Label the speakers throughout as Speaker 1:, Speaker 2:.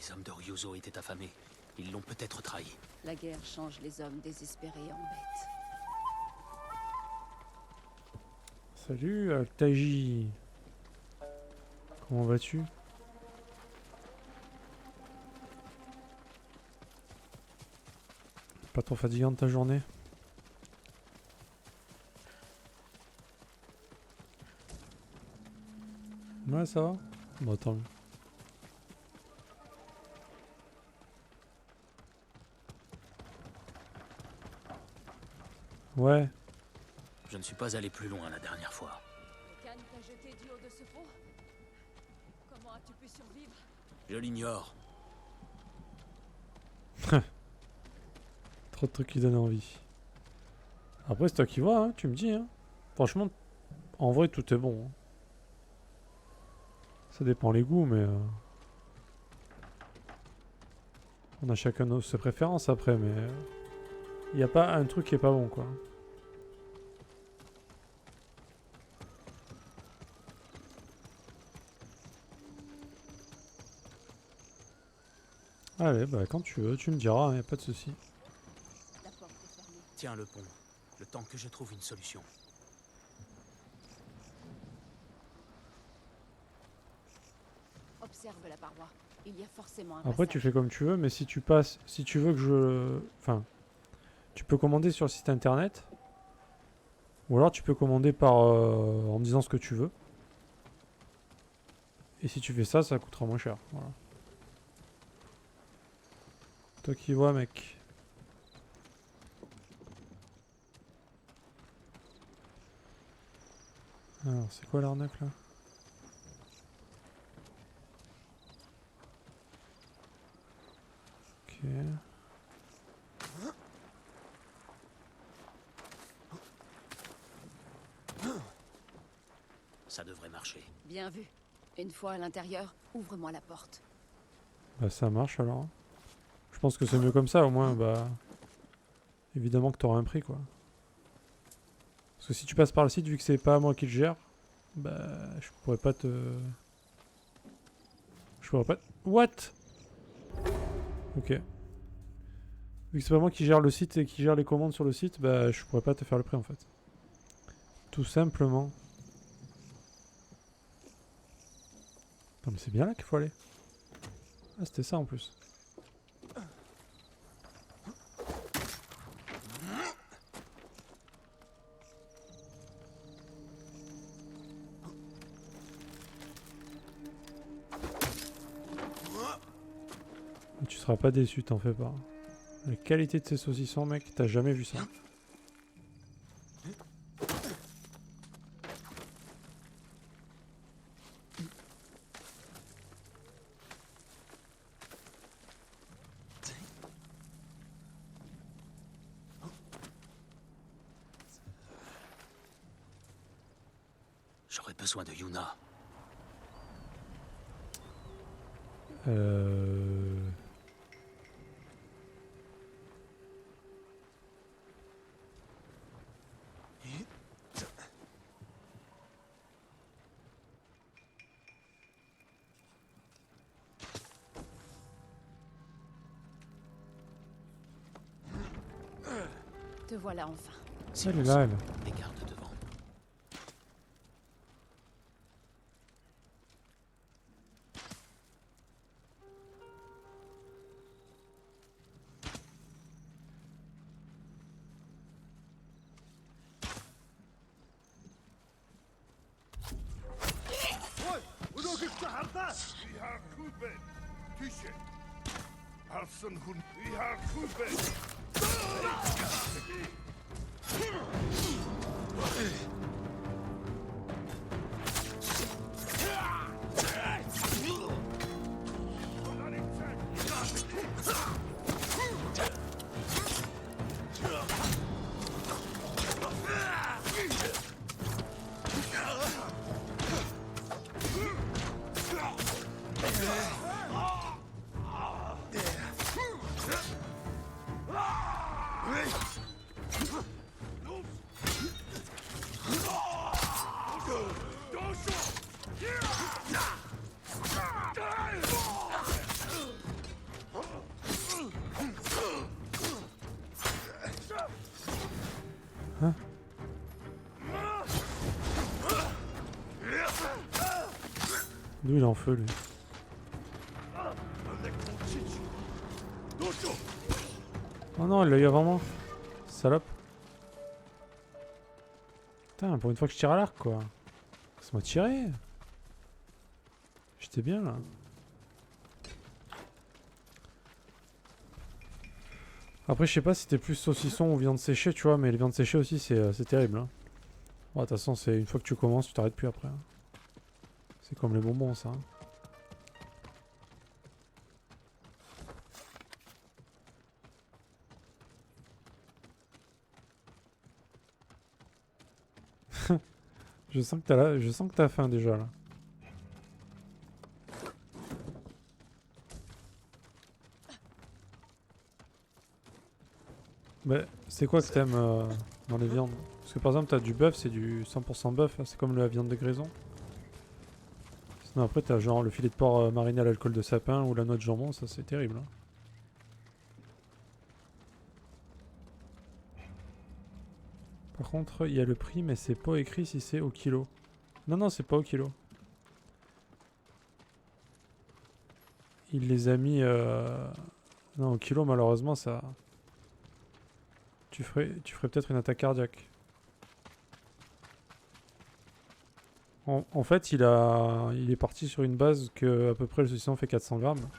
Speaker 1: Les hommes de Ryuzo étaient affamés. Ils l'ont peut-être trahi.
Speaker 2: La guerre change les hommes désespérés en bêtes.
Speaker 3: Salut Altaji. Comment vas-tu? Pas trop fatigante ta journée? Ouais, ça va? Bon, attends. Ouais.
Speaker 1: Je ne suis pas allé plus loin la dernière fois.
Speaker 2: Khan t'a jeté du haut de ce pont? Comment as-tu pu survivre?
Speaker 1: Je l'ignore.
Speaker 3: Trop de trucs qui donnent envie. Après, c'est toi qui vois, hein, tu me dis. Hein. Franchement, en vrai, tout est bon. Hein. Ça dépend les goûts, mais... on a chacun ses préférences après, mais... il n'y a pas un truc qui est pas bon, quoi. Allez, bah quand tu veux, tu me diras, hein, y a pas de souci.
Speaker 2: La porte est fermée.
Speaker 1: Tiens le pont. Le temps que je trouve une solution.
Speaker 2: Observe la paroi. Il y a forcément un
Speaker 3: Après, tu
Speaker 2: passage.
Speaker 3: fais comme tu veux, mais si tu passes... si tu veux que je... enfin... tu peux commander sur le site internet. Ou alors tu peux commander par... en disant ce que tu veux. Et si tu fais ça, ça coûtera moins cher. Voilà. Toi qui vois, mec. Alors, c'est quoi l'arnaque là? Ok.
Speaker 1: Ça devrait marcher.
Speaker 2: Bien vu. Une fois à l'intérieur, ouvre-moi la porte.
Speaker 3: Bah ça marche alors. Je pense que c'est mieux comme ça, au moins, bah... évidemment que t'auras un prix, quoi. Parce que si tu passes par le site, vu que c'est pas moi qui le gère, bah... je pourrais pas te... je pourrais pas... What? Ok. Vu que c'est pas moi qui gère le site et qui gère les commandes sur le site, bah je pourrais pas te faire le prix, en fait. Tout simplement. Non mais c'est bien là qu'il faut aller. Ah c'était ça en plus. Mais tu seras pas déçu, t'en fais pas. La qualité de ces saucissons, mec, t'as jamais vu ça.
Speaker 1: J'aurais besoin de Yuna.
Speaker 3: Euh...
Speaker 2: Te voilà enfin.
Speaker 3: Elle est là, elle.
Speaker 1: Les gardes devant.
Speaker 3: D'où il est en feu lui. Oh non, il l'a eu avant moi. Salope. Putain, pour une fois que je tire à l'arc quoi. Laisse-moi tirer. J'étais bien là. Après, je sais pas si t'es plus saucisson ou viande séchée, tu vois, mais les viandes séchées aussi, c'est terrible. Hein. Bon, de toute façon, c'est une fois que tu commences, tu t'arrêtes plus après. Hein. C'est comme les bonbons, ça. Hein. Je sens que t'as faim déjà là. Mais c'est quoi que t'aimes dans les viandes? Parce que par exemple, t'as du bœuf, c'est du 100% bœuf, hein, c'est comme la viande de graison. Sinon après, t'as genre le filet de porc mariné à l'alcool de sapin ou la noix de jambon, ça c'est terrible. Hein. Par contre, il y a le prix, mais c'est pas écrit si c'est au kilo. Non, non, c'est pas au kilo. Il les a mis... Non, au kilo, malheureusement, ça... Tu ferais peut-être une attaque cardiaque. En fait, il est parti sur une base que à peu près le saucisson fait 400 grammes.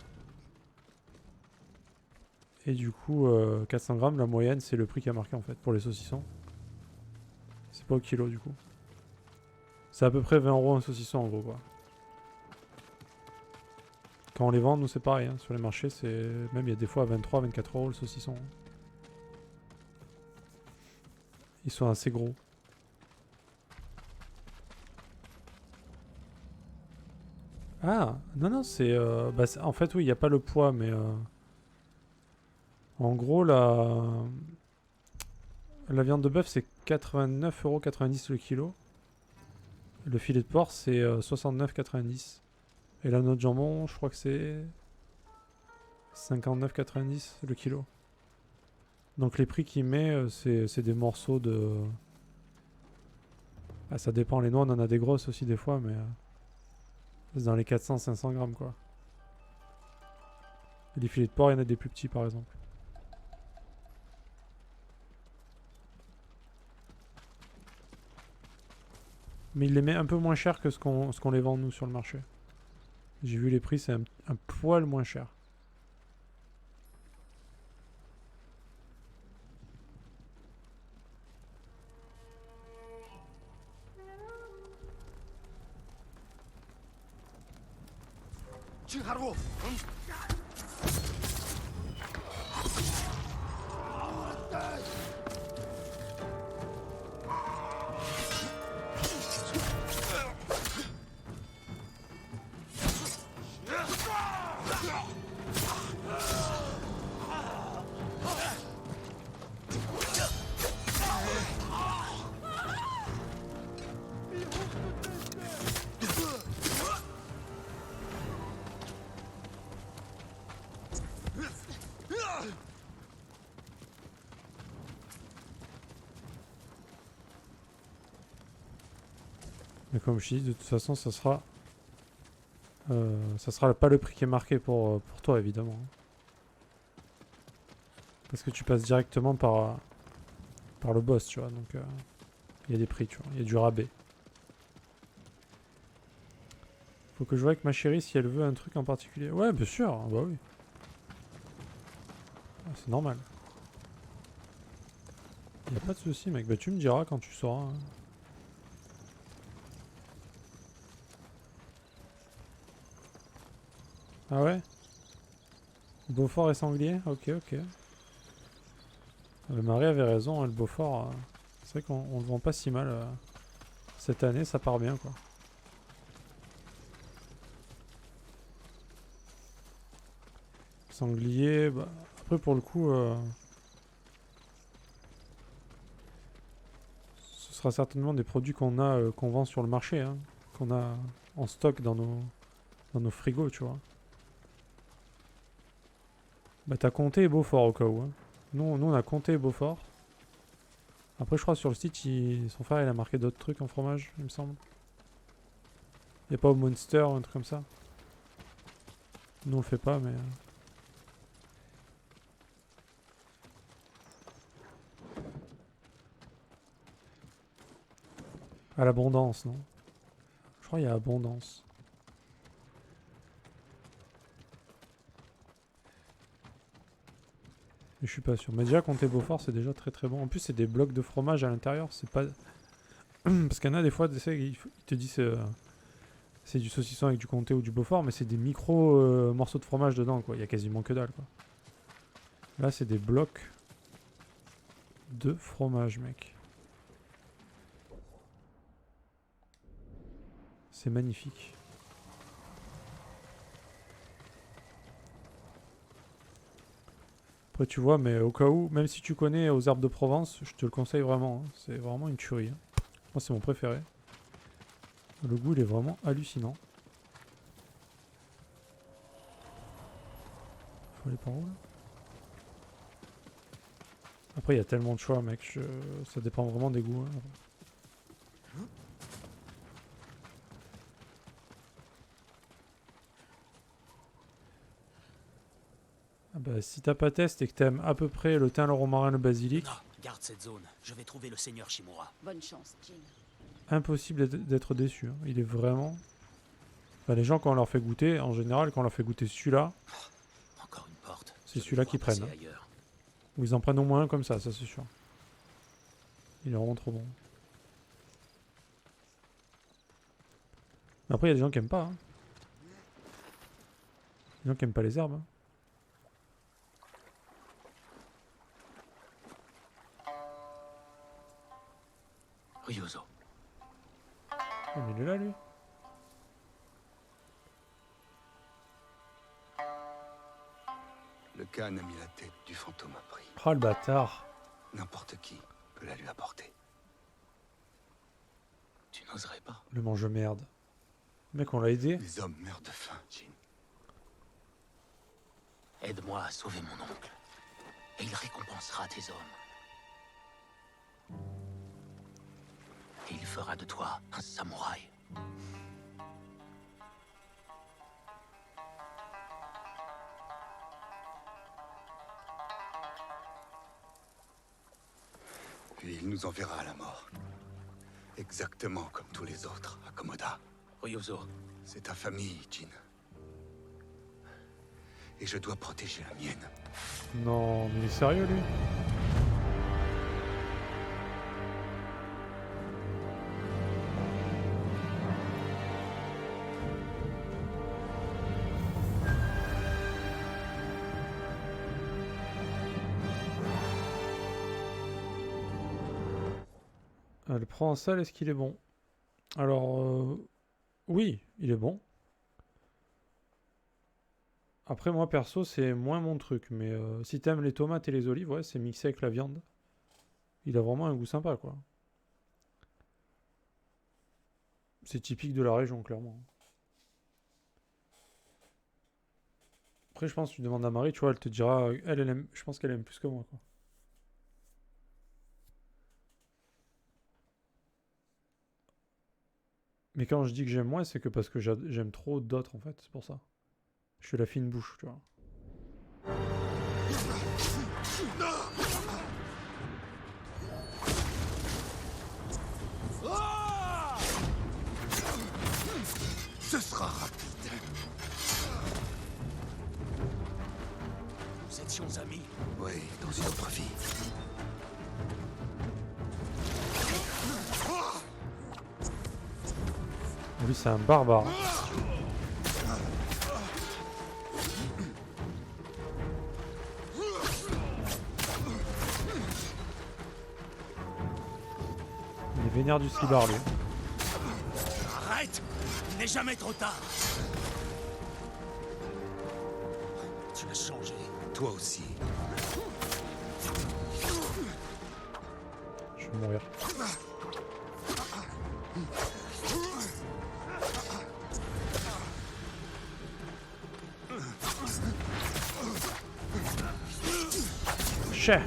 Speaker 3: Et du coup, 400 grammes, la moyenne, c'est le prix qui a marqué en fait pour les saucissons. C'est pas au kilo du coup. C'est à peu près 20 € un saucisson en gros quoi. Quand on les vend, nous c'est pareil. Hein. Sur les marchés, c'est même il y a des fois à 23, 24 € le saucisson. Ils sont assez gros. Ah, non, non, c'est... en fait, oui, il n'y a pas le poids, mais... en gros, la viande de bœuf, c'est 89,90 € le kilo. Le filet de porc, c'est 69,90 €. Et la noix de jambon, je crois que c'est 59,90 € le kilo. Donc les prix qu'il met, c'est des morceaux de... Ah, ça dépend, les noix, on en a des grosses aussi des fois, mais... c'est dans les 400-500 grammes, quoi. Et les filets de porc, il y en a des plus petits, par exemple. Mais il les met un peu moins cher que ce qu'on les vend, nous, sur le marché. J'ai vu les prix, c'est un poil moins cher. Mais comme je dis, de toute façon, ça sera pas le prix qui est marqué pour toi, évidemment. Parce que tu passes directement par le boss, tu vois. Donc, il y a des prix, tu vois. Il y a du rabais. Faut que je vois avec ma chérie si elle veut un truc en particulier. Ouais, bien sûr. Bah oui. Ah, c'est normal. Y a pas de souci, mec. Bah tu me diras quand tu sauras. Hein. Ah ouais? Beaufort et sanglier? Ok, ok. Le Marie avait raison, hein, le Beaufort. C'est vrai qu'on le vend pas si mal. Cette année, ça part bien, quoi. Sanglier, bah, après pour le coup, ce sera certainement des produits qu'on a, qu'on vend sur le marché, hein, qu'on a en stock dans nos frigos, tu vois. Bah t'as Comté et Beaufort au cas où. Hein. Nous on a Comté et Beaufort. Après je crois sur le site, son frère il a marqué d'autres trucs en fromage, il me semble. Y a pas au Monster ou un truc comme ça? Nous on le fait pas, mais. À l'abondance, non? Je crois qu'il y a abondance. Mais je suis pas sûr. Mais déjà, comté Beaufort, c'est déjà très très bon. En plus, c'est des blocs de fromage à l'intérieur. C'est pas. Parce qu'il y en a des fois, tu sais, il te dit c'est du saucisson avec du comté ou du Beaufort, mais c'est des micro morceaux de fromage dedans, quoi. Il y a quasiment que dalle, quoi. Là, c'est des blocs de fromage, mec. C'est magnifique. Après, tu vois, mais au cas où, même si tu connais aux herbes de Provence, je te le conseille vraiment. Hein. C'est vraiment une tuerie. Hein. Moi, c'est mon préféré. Le goût, il est vraiment hallucinant. Faut aller par où, là? Après, il y a tellement de choix, mec. Ça dépend vraiment des goûts. Hein. Ah bah, si t'as pas test et que t'aimes à peu près le thym, le romarin, le basilic,
Speaker 1: Non, garde cette zone. Je vais trouver le seigneur Shimura.
Speaker 2: Bonne chance, Jin.
Speaker 3: impossible d'être déçu. Hein. Il est vraiment... Enfin, les gens, quand on leur fait goûter, en général, quand on leur fait goûter celui-là,
Speaker 1: Encore une porte.
Speaker 3: c'est celui-là qu'ils prennent. Hein. Ou ils en prennent au moins un comme ça c'est sûr. Il est vraiment trop bon. Mais après, il y a des gens qui aiment pas. Hein. Des gens qui aiment pas les herbes. Hein.
Speaker 1: Ryuzo.
Speaker 3: Oh, mais il est là, lui.
Speaker 4: Le Khan a mis la tête du fantôme à prix.
Speaker 3: Oh, le bâtard.
Speaker 4: N'importe qui peut la lui apporter.
Speaker 1: Tu n'oserais pas.
Speaker 3: Le mange-merde. Mec, on l'a aidé.
Speaker 4: Les hommes meurent de faim, Jin.
Speaker 1: Aide-moi à sauver mon oncle. Et il récompensera tes hommes. Et il fera de toi un samouraï.
Speaker 4: Puis il nous enverra à la mort. Exactement comme tous les autres, à Komoda.
Speaker 1: Ryuzo,
Speaker 4: C'est ta famille, Jin. Et je dois protéger la mienne.
Speaker 3: Non, mais il est sérieux, lui. Le provençal, est-ce qu'il est bon? Alors, oui, il est bon. Après, moi, perso, c'est moins mon truc. Mais si t'aimes les tomates et les olives, ouais, c'est mixé avec la viande. Il a vraiment un goût sympa, quoi. C'est typique de la région, clairement. Après, je pense que tu demandes à Marie, tu vois, elle te dira... Elle aime, je pense qu'elle aime plus que moi, quoi. Mais quand je dis que j'aime moins, c'est que parce que j'aime trop d'autres, en fait. C'est pour ça. Je suis la fine bouche, tu vois.
Speaker 4: Ce sera rapide.
Speaker 1: nous étions amis.
Speaker 4: Oui, dans une autre vie.
Speaker 3: Lui, c'est un barbare. Il est vénère du slibard, lui.
Speaker 1: Arrête! Il n'est jamais trop tard. Tu as changé.
Speaker 4: Toi aussi.
Speaker 3: Je vais mourir. Chais.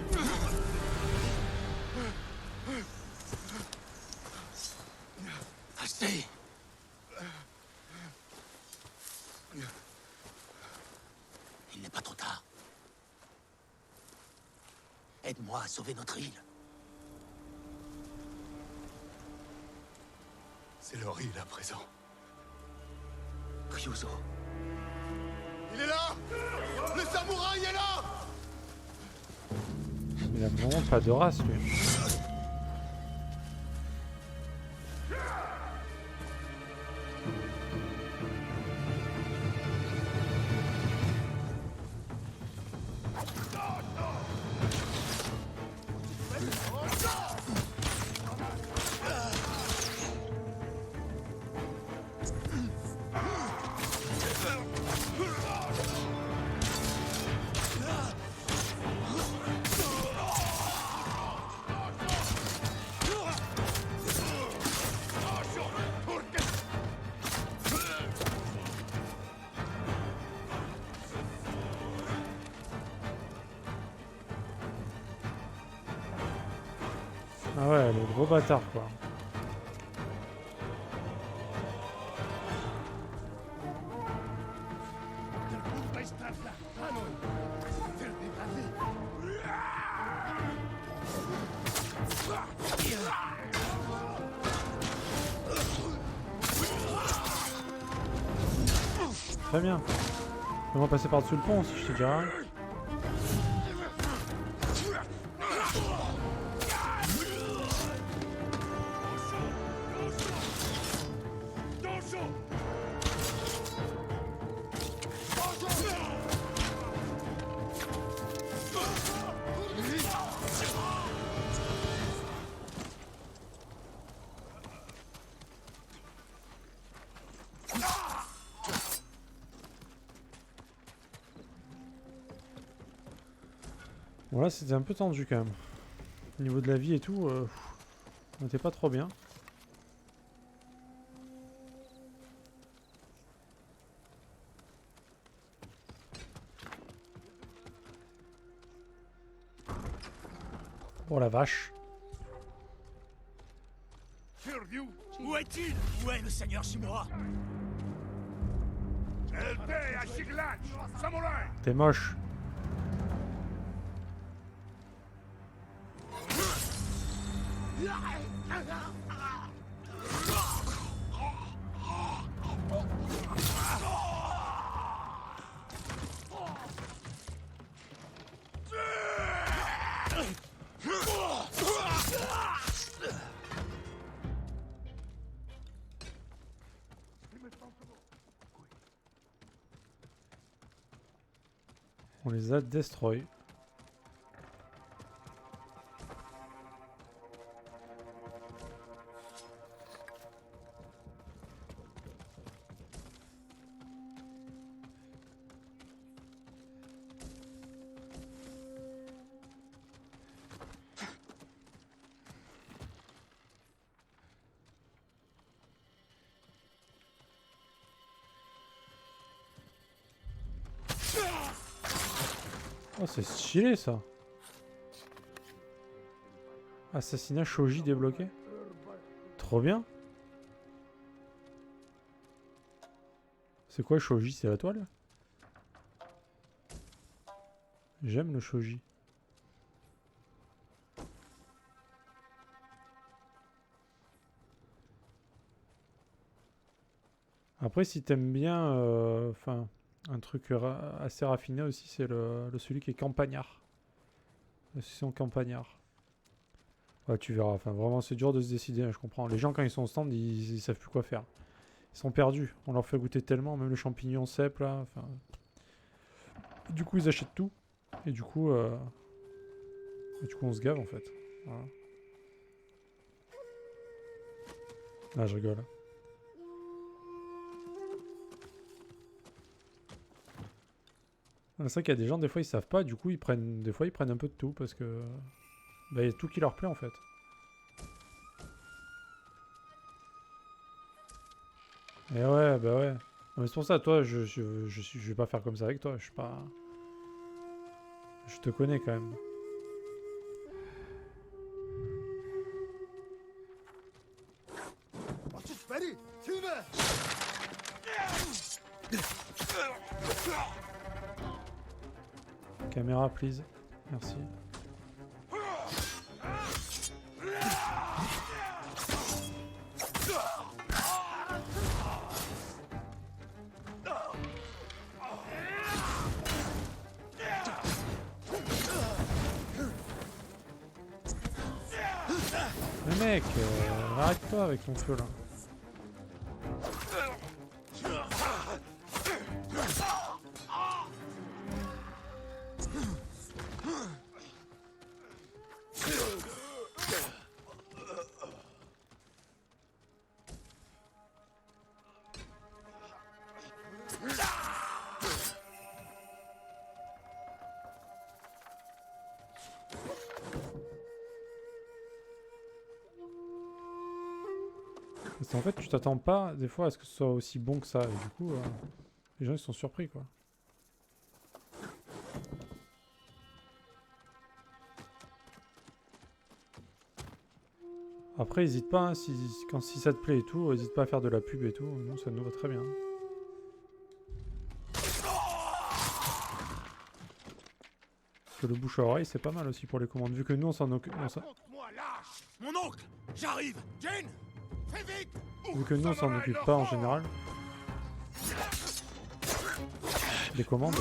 Speaker 1: Assez. n'est pas trop tard. Aide-moi à sauver notre île.
Speaker 4: C'est leur île à présent.
Speaker 1: Ryuzo.
Speaker 4: Il est là! Le samouraï est là!
Speaker 3: Il a vraiment pas de race, lui. Ah ouais, le gros bâtard, quoi. Très bien. Comment passer par-dessus le pont, si je te dis rien. Bon là c'était un peu tendu quand même. Au niveau de la vie et tout, on était pas trop bien. Oh la vache.
Speaker 5: Furyu, où est-il? Où est le seigneur Shimura? Elle paie à Shiglach, samouraï!
Speaker 3: T'es moche. On les a destroy. Oh, c'est stylé ça. Assassinat Shoji débloqué. Trop bien. C'est quoi Shoji? C'est la toile? J'aime le Shoji. Après, si t'aimes bien, enfin, un truc assez raffiné aussi, c'est celui qui est campagnard. La session campagnard. Ouais, tu verras. Enfin, vraiment, c'est dur de se décider, hein, je comprends. Les gens, quand ils sont au stand, ils savent plus quoi faire. Ils sont perdus. On leur fait goûter tellement, même le champignon cèpe, là. Enfin, du coup, ils achètent tout. Et du coup, on se gave, en fait. Voilà. Ah, je rigole. C'est vrai qu'il y a des gens, des fois, ils savent pas. Du coup, des fois, ils prennent un peu de tout, parce que... bah, il y a tout qui leur plaît, en fait. Et ouais, bah ouais. Non, mais c'est pour ça, toi, je vais pas faire comme ça avec toi. Je suis pas... Je te connais, quand même. Caméra, please. Merci. Mais mec, arrête-toi avec ton feu là. Parce qu'en fait, tu t'attends pas des fois à ce que ce soit aussi bon que ça. Et du coup, les gens ils sont surpris quoi. Après, hésite pas, hein, si ça te plaît et tout, hésite pas à faire de la pub et tout. Nous, ça nous va très bien. Parce que le bouche à oreille, c'est pas mal aussi pour les commandes. Vu que nous, on s'en occupe.
Speaker 5: Raconte-moi, lâche! Mon oncle! J'arrive! Jane! Fais vite!
Speaker 3: Vu que nous, on s'en occupe pas en général. Des commandes.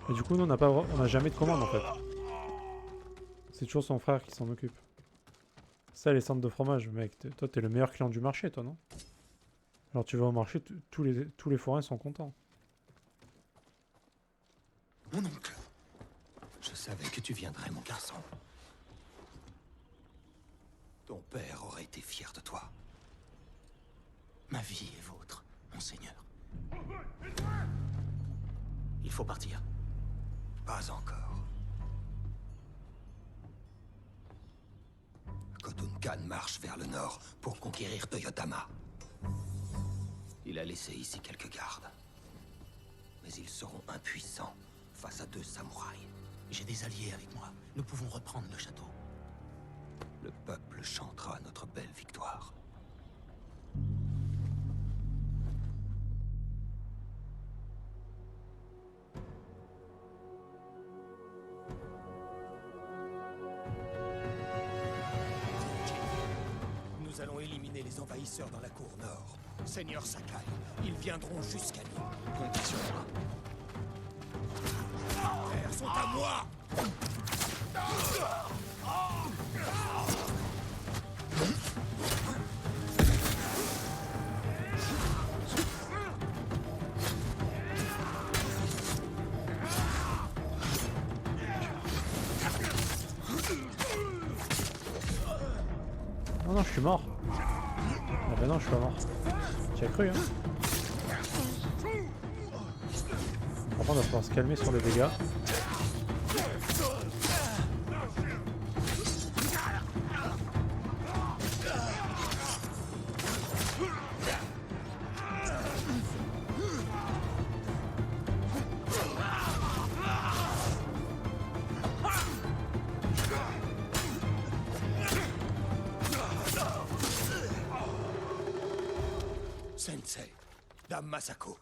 Speaker 3: Et du coup, nous, on n'a jamais de commande en fait. C'est toujours son frère qui s'en occupe. Ça, les centres de fromage, mec. Toi, t'es le meilleur client du marché, toi, non? Alors, tu vas au marché, tous les forains sont contents.
Speaker 1: Mon oncle. Je savais que tu viendrais, mon garçon. Ton père aurait été fier de toi. Ma vie est vôtre, monseigneur. Il faut partir. Pas encore. Khotun Khan marche vers le nord pour conquérir Toyotama. Il a laissé ici quelques gardes. Mais ils seront impuissants face à 2 samouraïs. J'ai des alliés avec moi. Nous pouvons reprendre le château. Le peuple chantera notre belle victoire.
Speaker 5: Nous allons éliminer les envahisseurs dans la cour nord. Seigneur Sakai, ils viendront jusqu'à nous.
Speaker 1: Comptez sur moi.
Speaker 5: Les terres sont à moi!
Speaker 3: Non, non, je suis mort. Ah bah non, je suis pas mort. Tu as cru, hein? Par contre, on va pouvoir se calmer sur les dégâts.
Speaker 5: Sensei, Dame Masako,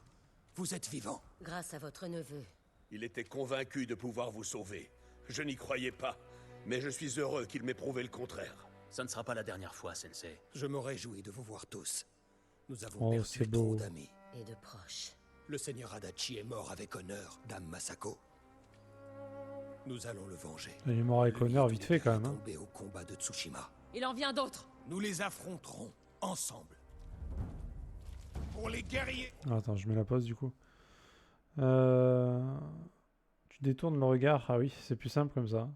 Speaker 5: vous êtes vivant.
Speaker 6: Grâce à votre neveu.
Speaker 7: Il était convaincu de pouvoir vous sauver. Je n'y croyais pas, mais je suis heureux qu'il m'ait prouvé le contraire.
Speaker 1: Ça ne sera pas la dernière fois, Sensei.
Speaker 5: Je me réjouis de vous voir tous. Nous avons
Speaker 3: Oh,
Speaker 5: perdu
Speaker 3: c'est
Speaker 5: trop
Speaker 3: beau.
Speaker 5: d'amis.
Speaker 6: Et de proches.
Speaker 5: Le seigneur Adachi est mort avec honneur, Dame Masako. Nous allons le venger.
Speaker 3: Il est mort avec
Speaker 5: Lui
Speaker 3: honneur
Speaker 5: qui
Speaker 3: vite fait quand même. Hein.
Speaker 5: tombé au combat de Tsushima.
Speaker 2: Il en vient d'autres.
Speaker 5: Nous les affronterons ensemble. Pour les guerriers.
Speaker 3: Ah, attends, je mets la pause du coup. Tu détournes le regard. Ah oui, c'est plus simple comme ça.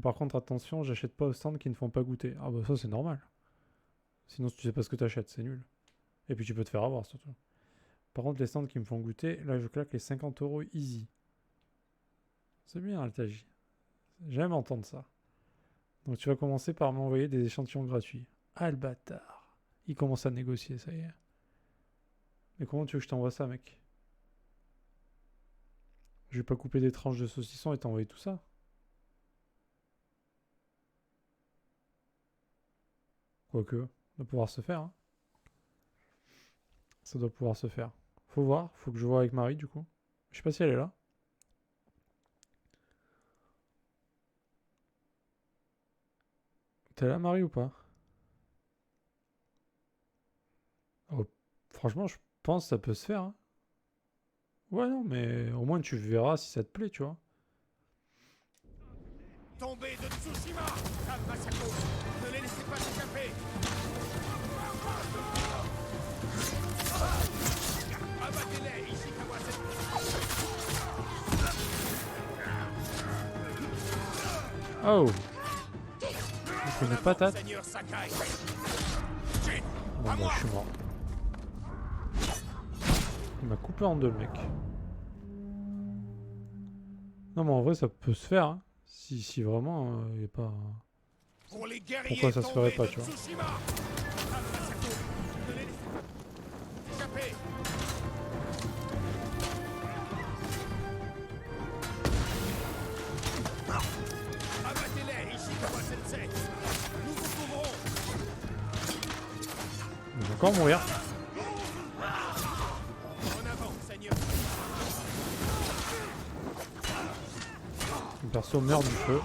Speaker 3: Par contre, attention, j'achète pas aux stands qui ne font pas goûter. Ah bah ça c'est normal. Sinon tu sais pas ce que t'achètes, c'est nul. Et puis tu peux te faire avoir surtout. Par contre, les stands qui me font goûter, là je claque les 50 € easy. C'est bien, Altaji. J'aime entendre ça. Donc tu vas commencer par m'envoyer des échantillons gratuits. Ah le bâtard. Il commence à négocier, ça y est. Mais comment tu veux que je t'envoie ça, mec? Je vais pas couper des tranches de saucisson et t'envoyer tout ça. Quoique, ça doit pouvoir se faire. Hein. Ça doit pouvoir se faire. Faut voir, faut que je vois avec Marie du coup. Je sais pas si elle est là. T'es là, Marie, ou pas? Oh, franchement, je pense que ça peut se faire. Hein. Ouais, non, mais au moins tu verras si ça te plaît, tu vois.
Speaker 5: Tombez de Tsushima! Dame Masako! Ne les laissez pas s'échapper! Abattez-les, Ishikawa
Speaker 3: Oh! Il fait une patate.
Speaker 5: Seigneur Sakai!
Speaker 3: Bon, bah, je suis mort. Il m'a coupé en deux, le mec. Non, mais en vrai, ça peut se faire. Hein. Si vraiment, il n'y a pas...
Speaker 5: Pour les guerriers
Speaker 3: Pourquoi ça se ferait pas, tu vois?
Speaker 5: Tsushima! Dame Masako! Ne les laissez pas s'échapper! Abattez-les, Ishikawa Sensei! Nous vous couvrons!
Speaker 3: Il va encore mourir.
Speaker 5: En avant, Seigneur!
Speaker 3: Le perso meurt du feu.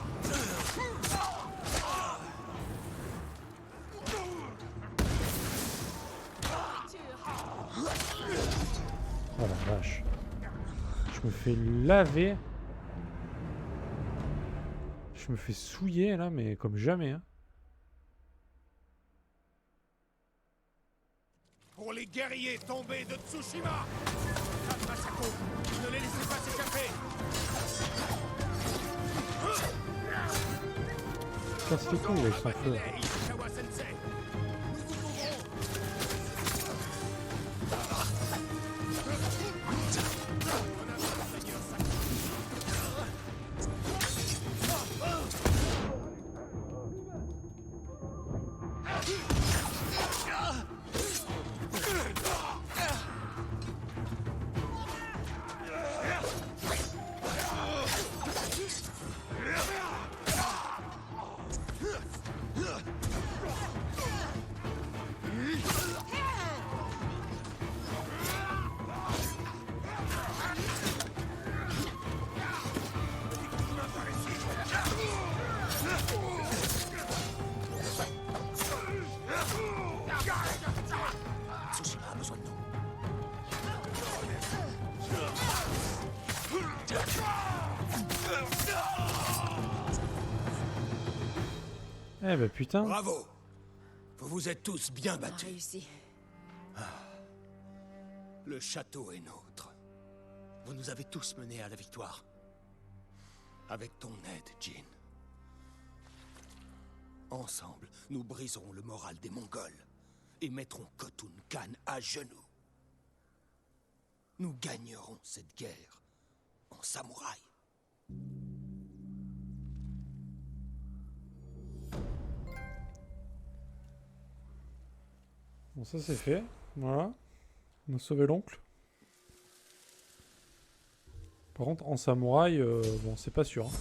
Speaker 3: Oh la vache. Je me fais laver. Je me fais souiller là, mais comme jamais. Hein.
Speaker 5: Pour les guerriers tombés de Tsushima! Dame Masako! Ne les laissez pas s'échapper!
Speaker 3: Casse-les couilles avec son feu.
Speaker 5: Abattez-les, Ishikawa Sensei! Nous vous couvrons! En avant, Seigneur Sakai!
Speaker 1: Tsushima a besoin de nous.
Speaker 3: Eh ben putain.
Speaker 5: Bravo! Vous vous êtes tous bien
Speaker 6: On a
Speaker 5: battus.
Speaker 6: réussi.
Speaker 5: Le château est nôtre. Vous nous avez tous menés à la victoire. Avec ton aide, Jin. Ensemble, nous briserons le moral des Mongols et mettrons Khotun Khan à genoux. Nous gagnerons cette guerre en samouraï.
Speaker 3: Bon, ça c'est fait. Voilà. On a sauvé l'oncle. Par contre, en samouraï, bon, c'est pas sûr. Hein.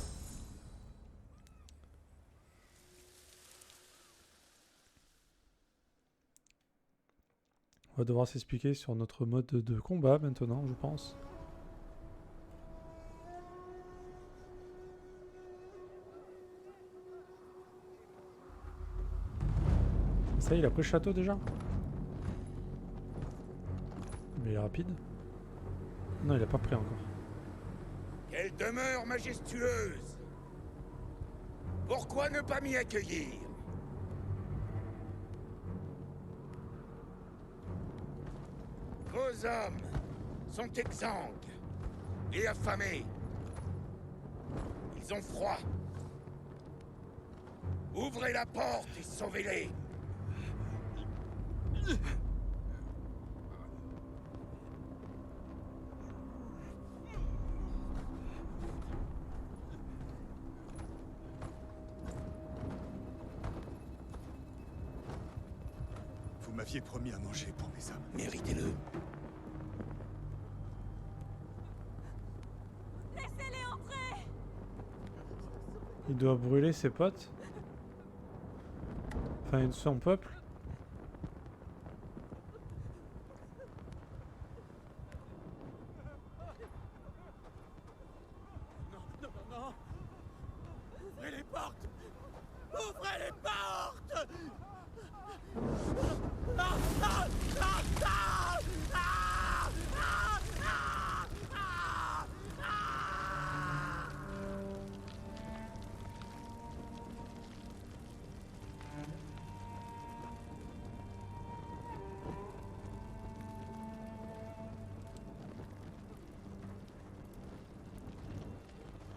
Speaker 3: On va devoir s'expliquer sur notre mode de combat maintenant, je pense. Ça y est, il a pris le château déjà? Mais il est rapide. Non, il a pas pris encore.
Speaker 7: Quelle demeure majestueuse! Pourquoi ne pas m'y accueillir? Vos hommes sont exsangues et affamés. Ils ont froid. Ouvrez la porte et sauvez-les.
Speaker 4: Vous m'aviez promis à manger pour mes hommes.
Speaker 5: Méritez-le.
Speaker 2: Laissez-les entrer!
Speaker 3: Il doit brûler ses potes. Enfin, son peuple.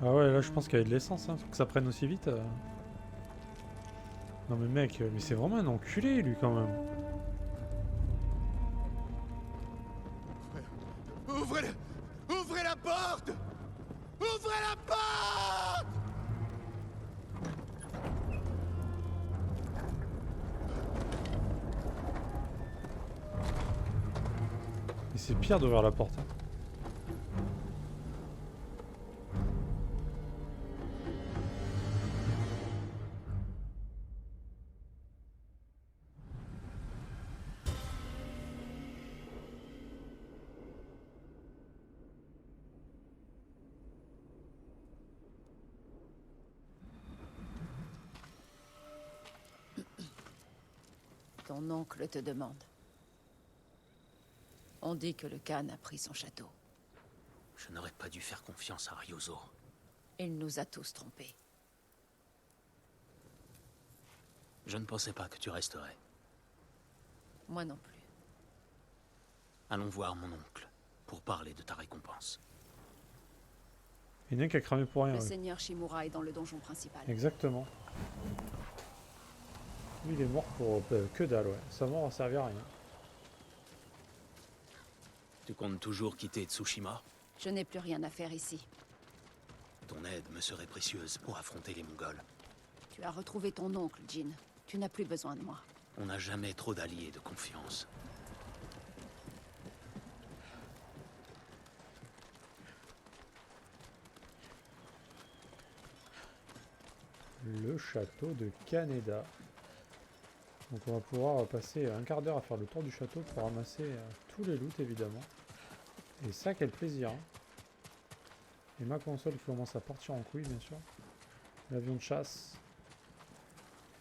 Speaker 3: Ah ouais, là je pense qu'il y avait de l'essence, hein, faut que ça prenne aussi vite. Non mais mec, mais c'est vraiment un enculé lui quand même.
Speaker 5: Ouvrez-le! Ouvrez la porte! Ouvrez la porte!
Speaker 3: Et c'est pire d'ouvrir la porte. Hein.
Speaker 2: Ton oncle te demande. On dit que le Khan a pris son château.
Speaker 5: Je n'aurais pas dû faire confiance à Ryuzo.
Speaker 2: Il nous a tous trompés.
Speaker 5: Je ne pensais pas que tu resterais.
Speaker 2: Moi non plus.
Speaker 5: Allons voir mon oncle, pour parler de ta récompense.
Speaker 3: Il y en a un qui a cramé pour rien.
Speaker 2: Le
Speaker 3: Ouais.
Speaker 2: seigneur Shimura est dans le donjon principal.
Speaker 3: Exactement. Lui il est mort pour que dalle, ouais. Sa mort a servi à rien.
Speaker 5: Tu comptes toujours quitter Tsushima?
Speaker 2: Je n'ai plus rien à faire ici.
Speaker 5: Ton aide me serait précieuse pour affronter les Mongols.
Speaker 2: Tu as retrouvé ton oncle, Jin. Tu n'as plus besoin de moi.
Speaker 5: On n'a jamais trop d'alliés de confiance.
Speaker 3: Le château de Kaneda. Donc on va pouvoir passer un quart d'heure à faire le tour du château pour ramasser tous les loots évidemment. Et ça quel plaisir. Hein. Et ma console qui commence à partir en couille bien sûr. L'avion de chasse.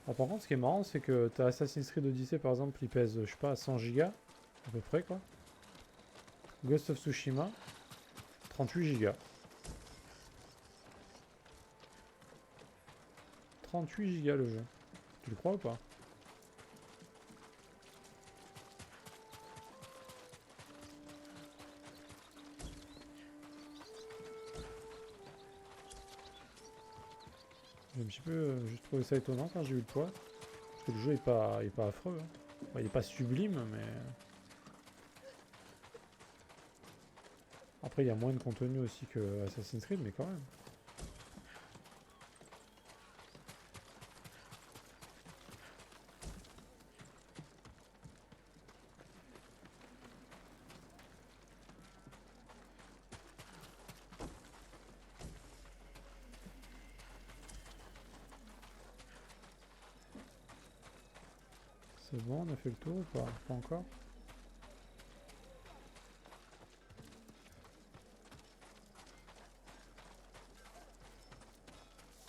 Speaker 3: Alors, par contre ce qui est marrant c'est que t'as Assassin's Creed Odyssey par exemple il pèse je sais pas 100 gigas à peu près quoi. Ghost of Tsushima 38 gigas. 38 gigas le jeu. Tu le crois ou pas? J'ai un petit peu juste trouvé ça étonnant quand j'ai vu le poids. Parce que le jeu est pas affreux. Hein. Enfin, il est pas sublime, mais... Après, il y a moins de contenu aussi que Assassin's Creed, mais quand même. C'est bon, on a fait le tour ou pas? Pas encore.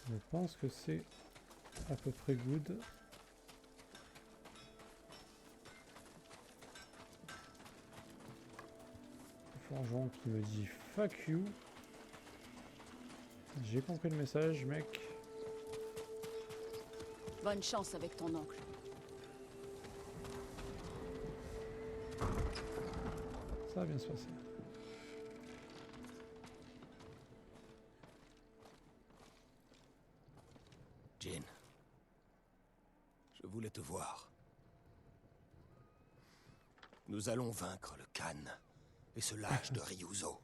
Speaker 3: Je pense que c'est à peu près good. Forgeron qui me dit fuck you. J'ai compris le message, mec.
Speaker 2: Bonne chance avec ton oncle.
Speaker 3: Ça va bien se passer.
Speaker 1: Jin, je voulais te voir. Nous allons vaincre le Khan et ce lâche de Ryuzo.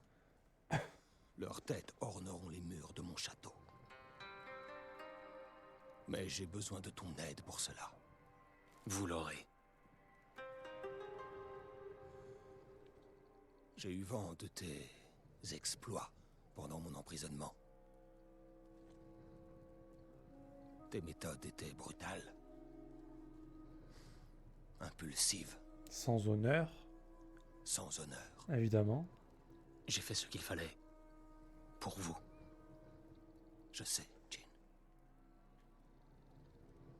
Speaker 1: Leurs têtes orneront les murs de mon château. Mais j'ai besoin de ton aide pour cela.
Speaker 5: Vous l'aurez.
Speaker 1: J'ai eu vent de tes exploits pendant mon emprisonnement. Tes méthodes étaient brutales, impulsives,
Speaker 3: Sans honneur,
Speaker 1: sans honneur.
Speaker 3: évidemment.
Speaker 5: J'ai fait ce qu'il fallait. Pour vous.
Speaker 1: Je sais, Jin.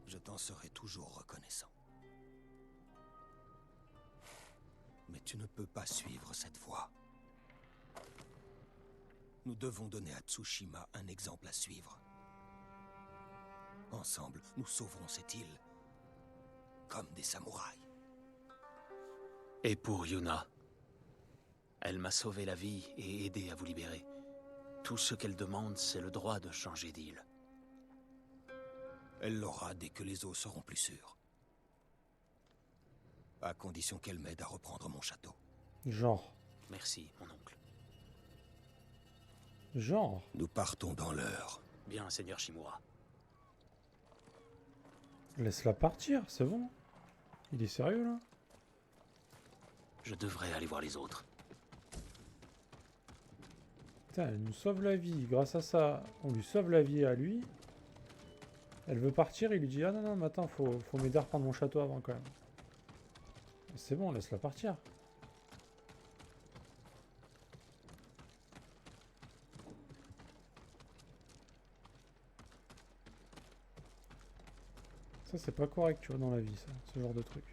Speaker 1: Je t'en serai toujours reconnaissant. Mais tu ne peux pas suivre cette voie. Nous devons donner à Tsushima un exemple à suivre. Ensemble, nous sauverons cette île. Comme des samouraïs.
Speaker 5: Et pour Yuna. Elle m'a sauvé la vie et aidé à vous libérer. Tout ce qu'elle demande, c'est le droit de changer d'île.
Speaker 1: Elle l'aura dès que les eaux seront plus sûres. À condition qu'elle m'aide à reprendre mon château.
Speaker 3: Genre.
Speaker 5: Merci, mon oncle.
Speaker 3: Genre.
Speaker 1: Nous partons dans l'heure.
Speaker 5: Bien, Seigneur Shimura.
Speaker 3: Laisse-la partir, c'est bon. Il est sérieux là?
Speaker 5: Je devrais aller voir les autres.
Speaker 3: Putain, elle nous sauve la vie. Grâce à ça, on lui sauve la vie à lui. Elle veut partir, il lui dit ah non non mais attends, faut m'aider à reprendre mon château avant quand même. C'est bon, laisse-la partir. Ça c'est pas correct tu vois dans la vie ça, ce genre de truc.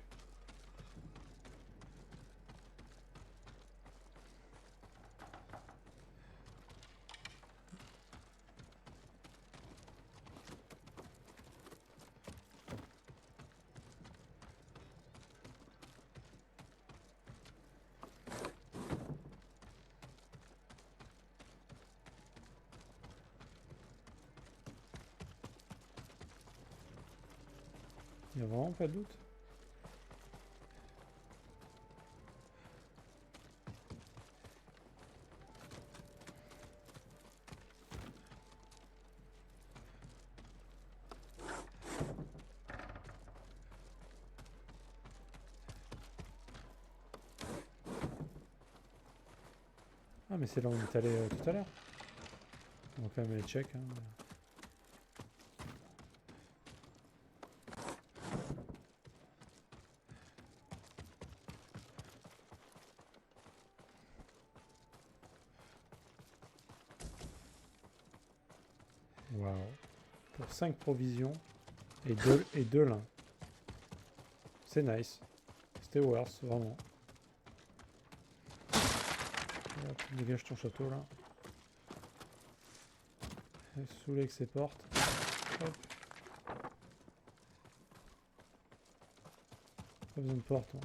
Speaker 3: Il n'y a vraiment pas de doute. Ah mais c'est là où on est allé tout à l'heure. On va quand même aller check. Hein. Waouh. Pour 5 provisions et 2 lins. C'est nice. C'était worse, vraiment. Hop, dégage ton château là. Saoulé avec ses portes. Hop. Pas besoin de porte. Hein.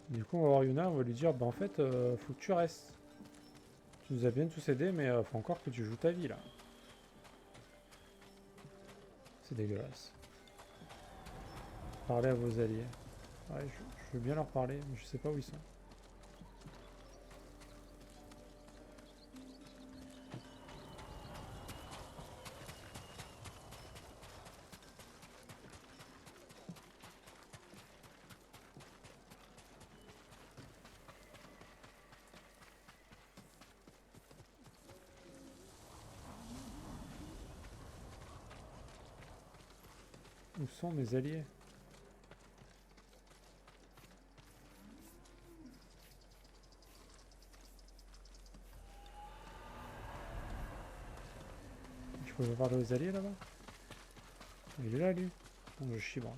Speaker 3: Du coup, on va voir Yuna, on va lui dire, bah en fait, faut que tu restes. Tu nous as bien tous aidés, mais faut encore que tu joues ta vie, là. C'est dégueulasse. Parlez à vos alliés. Ouais, je veux bien leur parler, mais je sais pas où ils sont. Où sont mes alliés? Je peux parler aux alliés là-bas? Il est là lui? Bon, je chibre.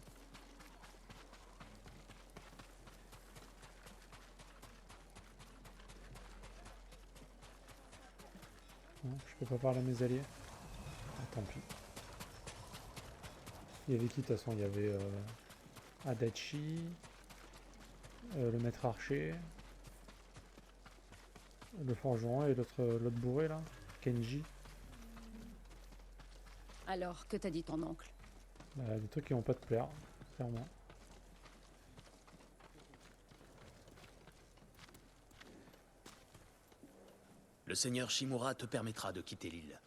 Speaker 3: Non, je peux pas parler à mes alliés. Ah, tant pis. Il y avait qui de toute façon? Il y avait Adachi, le maître archer, le forgeron et l'autre bourré là, Kenji.
Speaker 2: Alors, que t'a dit ton oncle?
Speaker 3: Bah, des trucs qui vont pas te plaire, clairement.
Speaker 5: Le seigneur Shimura te permettra de quitter l'île,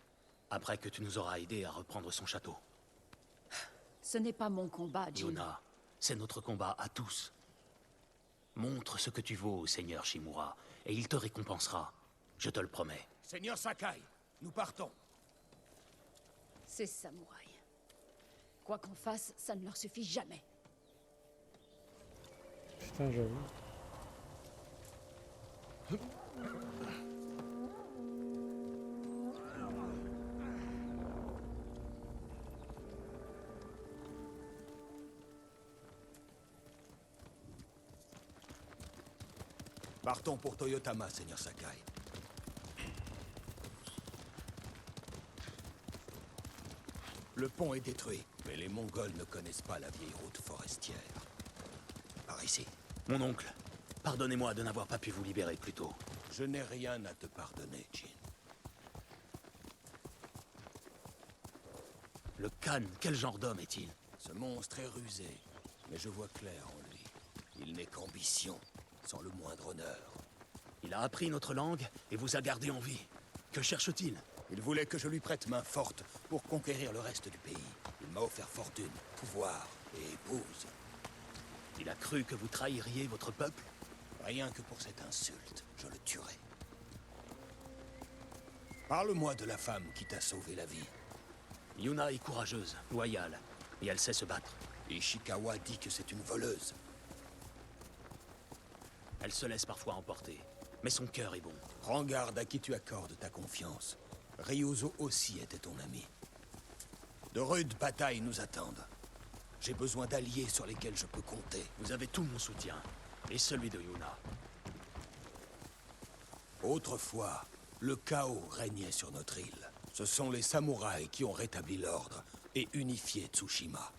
Speaker 5: après que tu nous auras aidés à reprendre son château.
Speaker 2: Ce n'est pas mon combat, Jin.
Speaker 5: Yuna, c'est notre combat à tous. Montre ce que tu vaux au seigneur Shimura, et il te récompensera. Je te le promets.
Speaker 7: Seigneur Sakai, nous partons.
Speaker 2: Ces samouraïs. Quoi qu'on fasse, ça ne leur suffit jamais.
Speaker 3: Putain, j'avoue.
Speaker 1: Partons pour Toyotama, Seigneur Sakai. Le pont est détruit, mais les Mongols ne connaissent pas la vieille route forestière. Par ici.
Speaker 5: Mon oncle, pardonnez-moi de n'avoir pas pu vous libérer plus tôt.
Speaker 1: Je n'ai rien à te pardonner, Jin.
Speaker 5: Le Khan, quel genre d'homme est-il?
Speaker 1: Ce monstre est rusé, mais je vois clair en lui. Il n'est qu'ambition, sans le moindre honneur.
Speaker 5: Il a appris notre langue et vous a gardé en vie. Que cherche-t-il?
Speaker 1: Il voulait que je lui prête main forte pour conquérir le reste du pays. Il m'a offert fortune, pouvoir et épouse.
Speaker 5: Il a cru que vous trahiriez votre peuple?
Speaker 1: Rien que pour cette insulte, je le tuerai. Parle-moi de la femme qui t'a sauvé la vie.
Speaker 5: Yuna est courageuse, loyale, et elle sait se battre.
Speaker 1: Ishikawa dit que c'est une voleuse.
Speaker 5: Elle se laisse parfois emporter, mais son cœur est bon.
Speaker 1: Prends garde à qui tu accordes ta confiance. Ryuzo aussi était ton ami. De rudes batailles nous attendent. J'ai besoin d'alliés sur lesquels je peux compter.
Speaker 5: Vous avez tout mon soutien, et celui de Yuna.
Speaker 1: Autrefois, le chaos régnait sur notre île. Ce sont les samouraïs qui ont rétabli l'ordre et unifié Tsushima.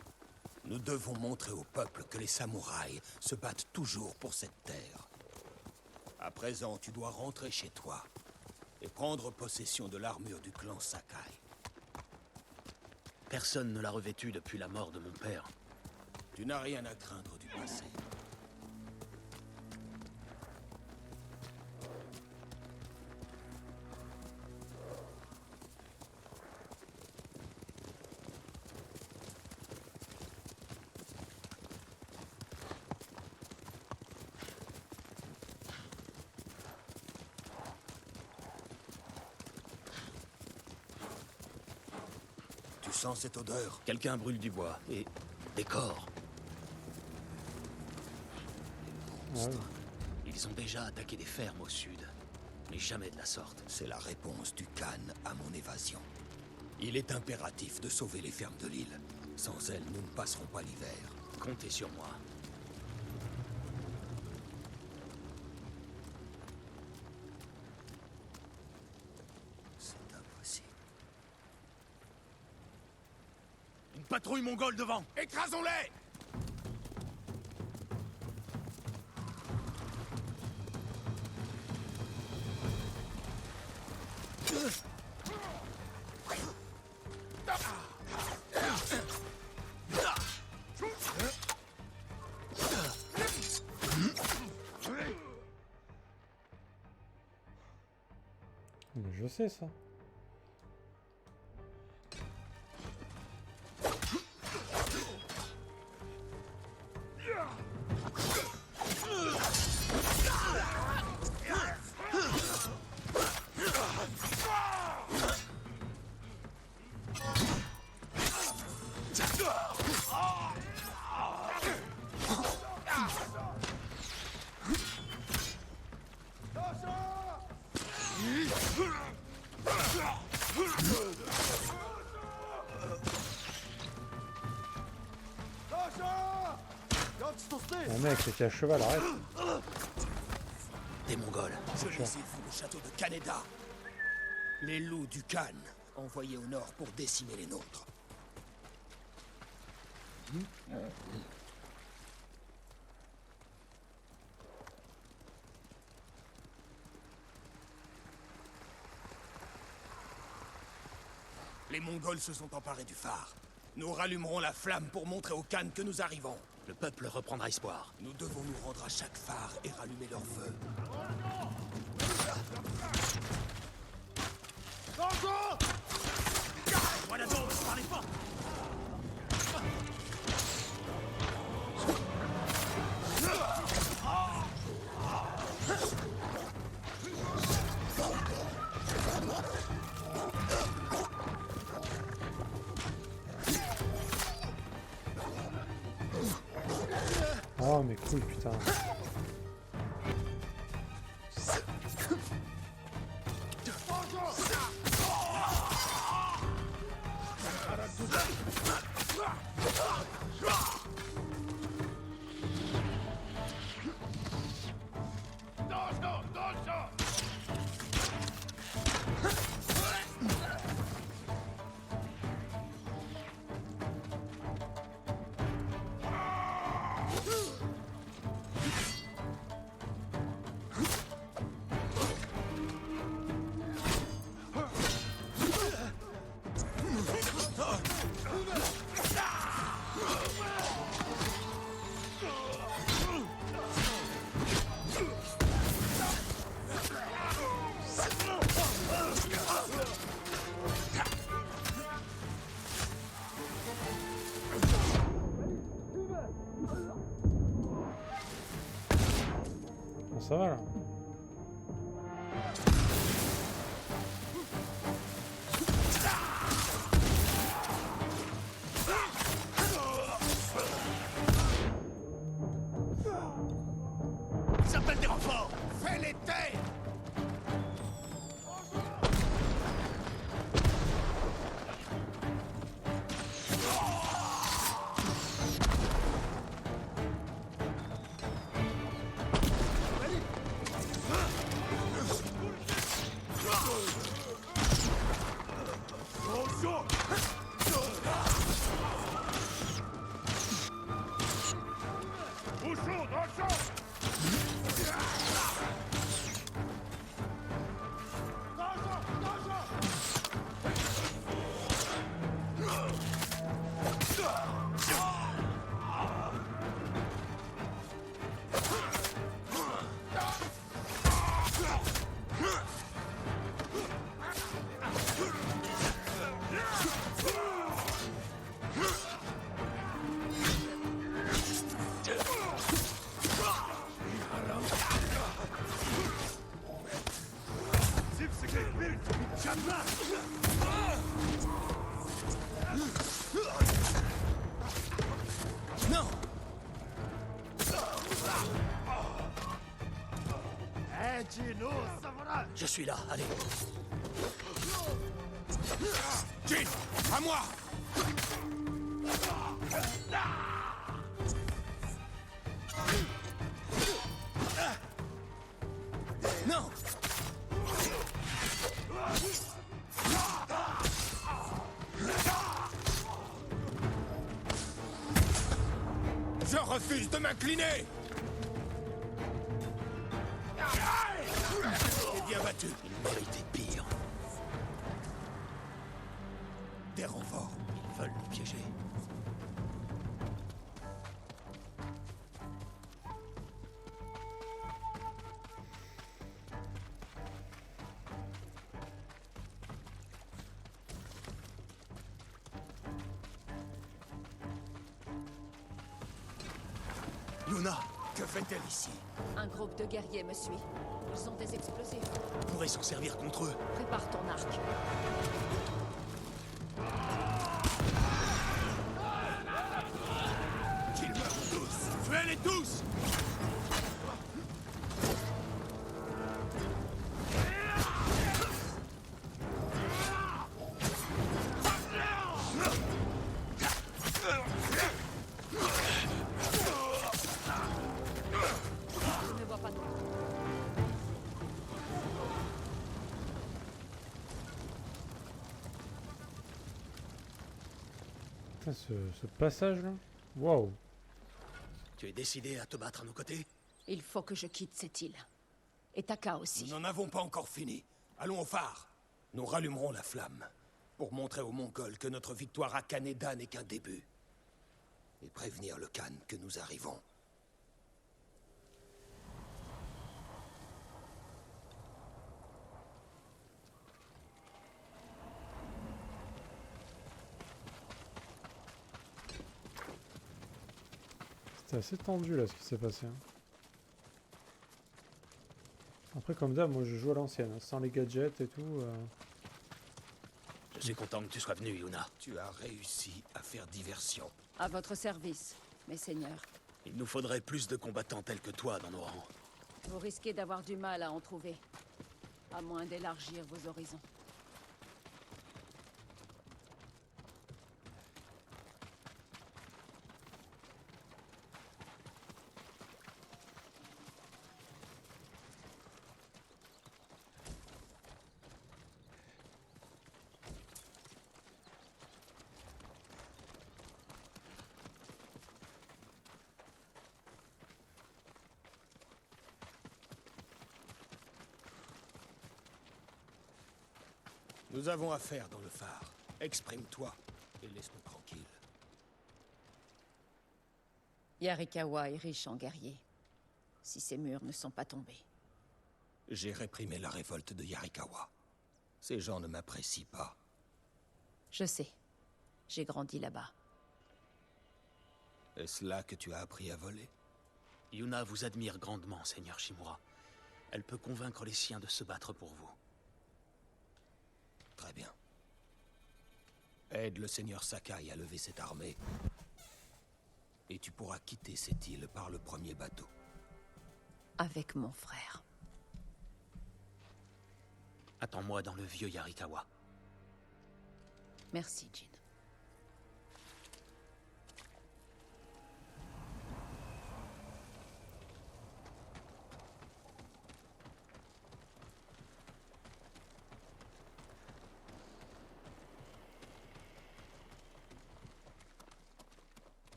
Speaker 1: Nous devons montrer au peuple que les samouraïs se battent toujours pour cette terre. À présent, tu dois rentrer chez toi et prendre possession de l'armure du clan Sakai.
Speaker 5: Personne ne l'a revêtue depuis la mort de mon père.
Speaker 1: Tu n'as rien à craindre du passé. Tu sens cette odeur?
Speaker 5: Quelqu'un brûle du bois, et des corps.
Speaker 3: Ah oui.
Speaker 5: Ils ont déjà attaqué des fermes au sud, mais jamais de la sorte.
Speaker 1: C'est la réponse du Khan à mon évasion. Il est impératif de sauver les fermes de l'île. Sans elles, nous ne passerons pas l'hiver.
Speaker 5: Comptez sur moi.
Speaker 1: C'est impossible.
Speaker 5: Une patrouille mongole devant!
Speaker 1: Écrasons-les!
Speaker 3: Mais je sais ça. Oh mec, c'était à cheval, arrête.
Speaker 5: Des Mongols.
Speaker 1: Je les ai vus au château de Kaneda. Les loups du Khan, envoyés au nord pour décimer les nôtres. Les Mongols se sont emparés du phare. Nous rallumerons la flamme pour montrer au Khan que nous arrivons.
Speaker 5: Le peuple reprendra espoir.
Speaker 1: Nous devons nous rendre à chaque phare et rallumer leur feu.
Speaker 5: Voilà donc, parlez pas!
Speaker 3: Oh mais cool, putain. ça va là.
Speaker 7: Ils appellent des renforts. Fais-les taire.
Speaker 5: Je suis là, allez.
Speaker 7: Jin, à moi. Non. Je refuse de m'incliner. T'es bien battu.
Speaker 5: Il méritait pire.
Speaker 7: Des renforts.
Speaker 5: Ils veulent nous piéger.
Speaker 7: Yuna, que fait-elle ici?
Speaker 2: Un groupe de guerriers me suit. Ils ont des explosifs.
Speaker 5: On pourrait s'en servir contre eux.
Speaker 2: Prépare ton arc.
Speaker 7: Qu'ils meurent tous. Tuez-les tous.
Speaker 2: Je ne vois pas d'autre.
Speaker 3: Putain, ce passage là. Waouh.
Speaker 5: Tu es décidé à te battre à nos côtés?
Speaker 2: Il faut que je quitte cette île. Et Taka aussi.
Speaker 7: Nous n'en avons pas encore fini. Allons au phare. Nous rallumerons la flamme pour montrer aux Mongols que notre victoire à Kaneda n'est qu'un début. Et prévenir le Khan que nous arrivons.
Speaker 3: C'était assez tendu là ce qui s'est passé. Hein. Après comme d'hab, moi je joue à l'ancienne, hein, sans les gadgets et tout.
Speaker 5: Je suis content que tu sois venu, Yuna.
Speaker 7: Tu as réussi à faire diversion.
Speaker 2: À votre service, mes seigneurs.
Speaker 5: Il nous faudrait plus de combattants tels que toi dans nos rangs.
Speaker 2: Vous risquez d'avoir du mal à en trouver. À moins d'élargir vos horizons.
Speaker 7: Nous avons affaire dans le phare. Exprime-toi et laisse-nous tranquilles.
Speaker 2: Yarikawa est riche en guerriers. Si ces murs ne sont pas tombés.
Speaker 7: J'ai réprimé la révolte de Yarikawa. Ces gens ne m'apprécient pas.
Speaker 2: Je sais. J'ai grandi là-bas.
Speaker 7: Est-ce là que tu as appris à voler?
Speaker 5: Yuna vous admire grandement, Seigneur Shimura. Elle peut convaincre les siens de se battre pour vous.
Speaker 7: Très bien. Aide le seigneur Sakai à lever cette armée. Et tu pourras quitter cette île par le premier bateau.
Speaker 2: Avec mon frère.
Speaker 5: Attends-moi dans le vieux Yarikawa.
Speaker 2: Merci, Jin.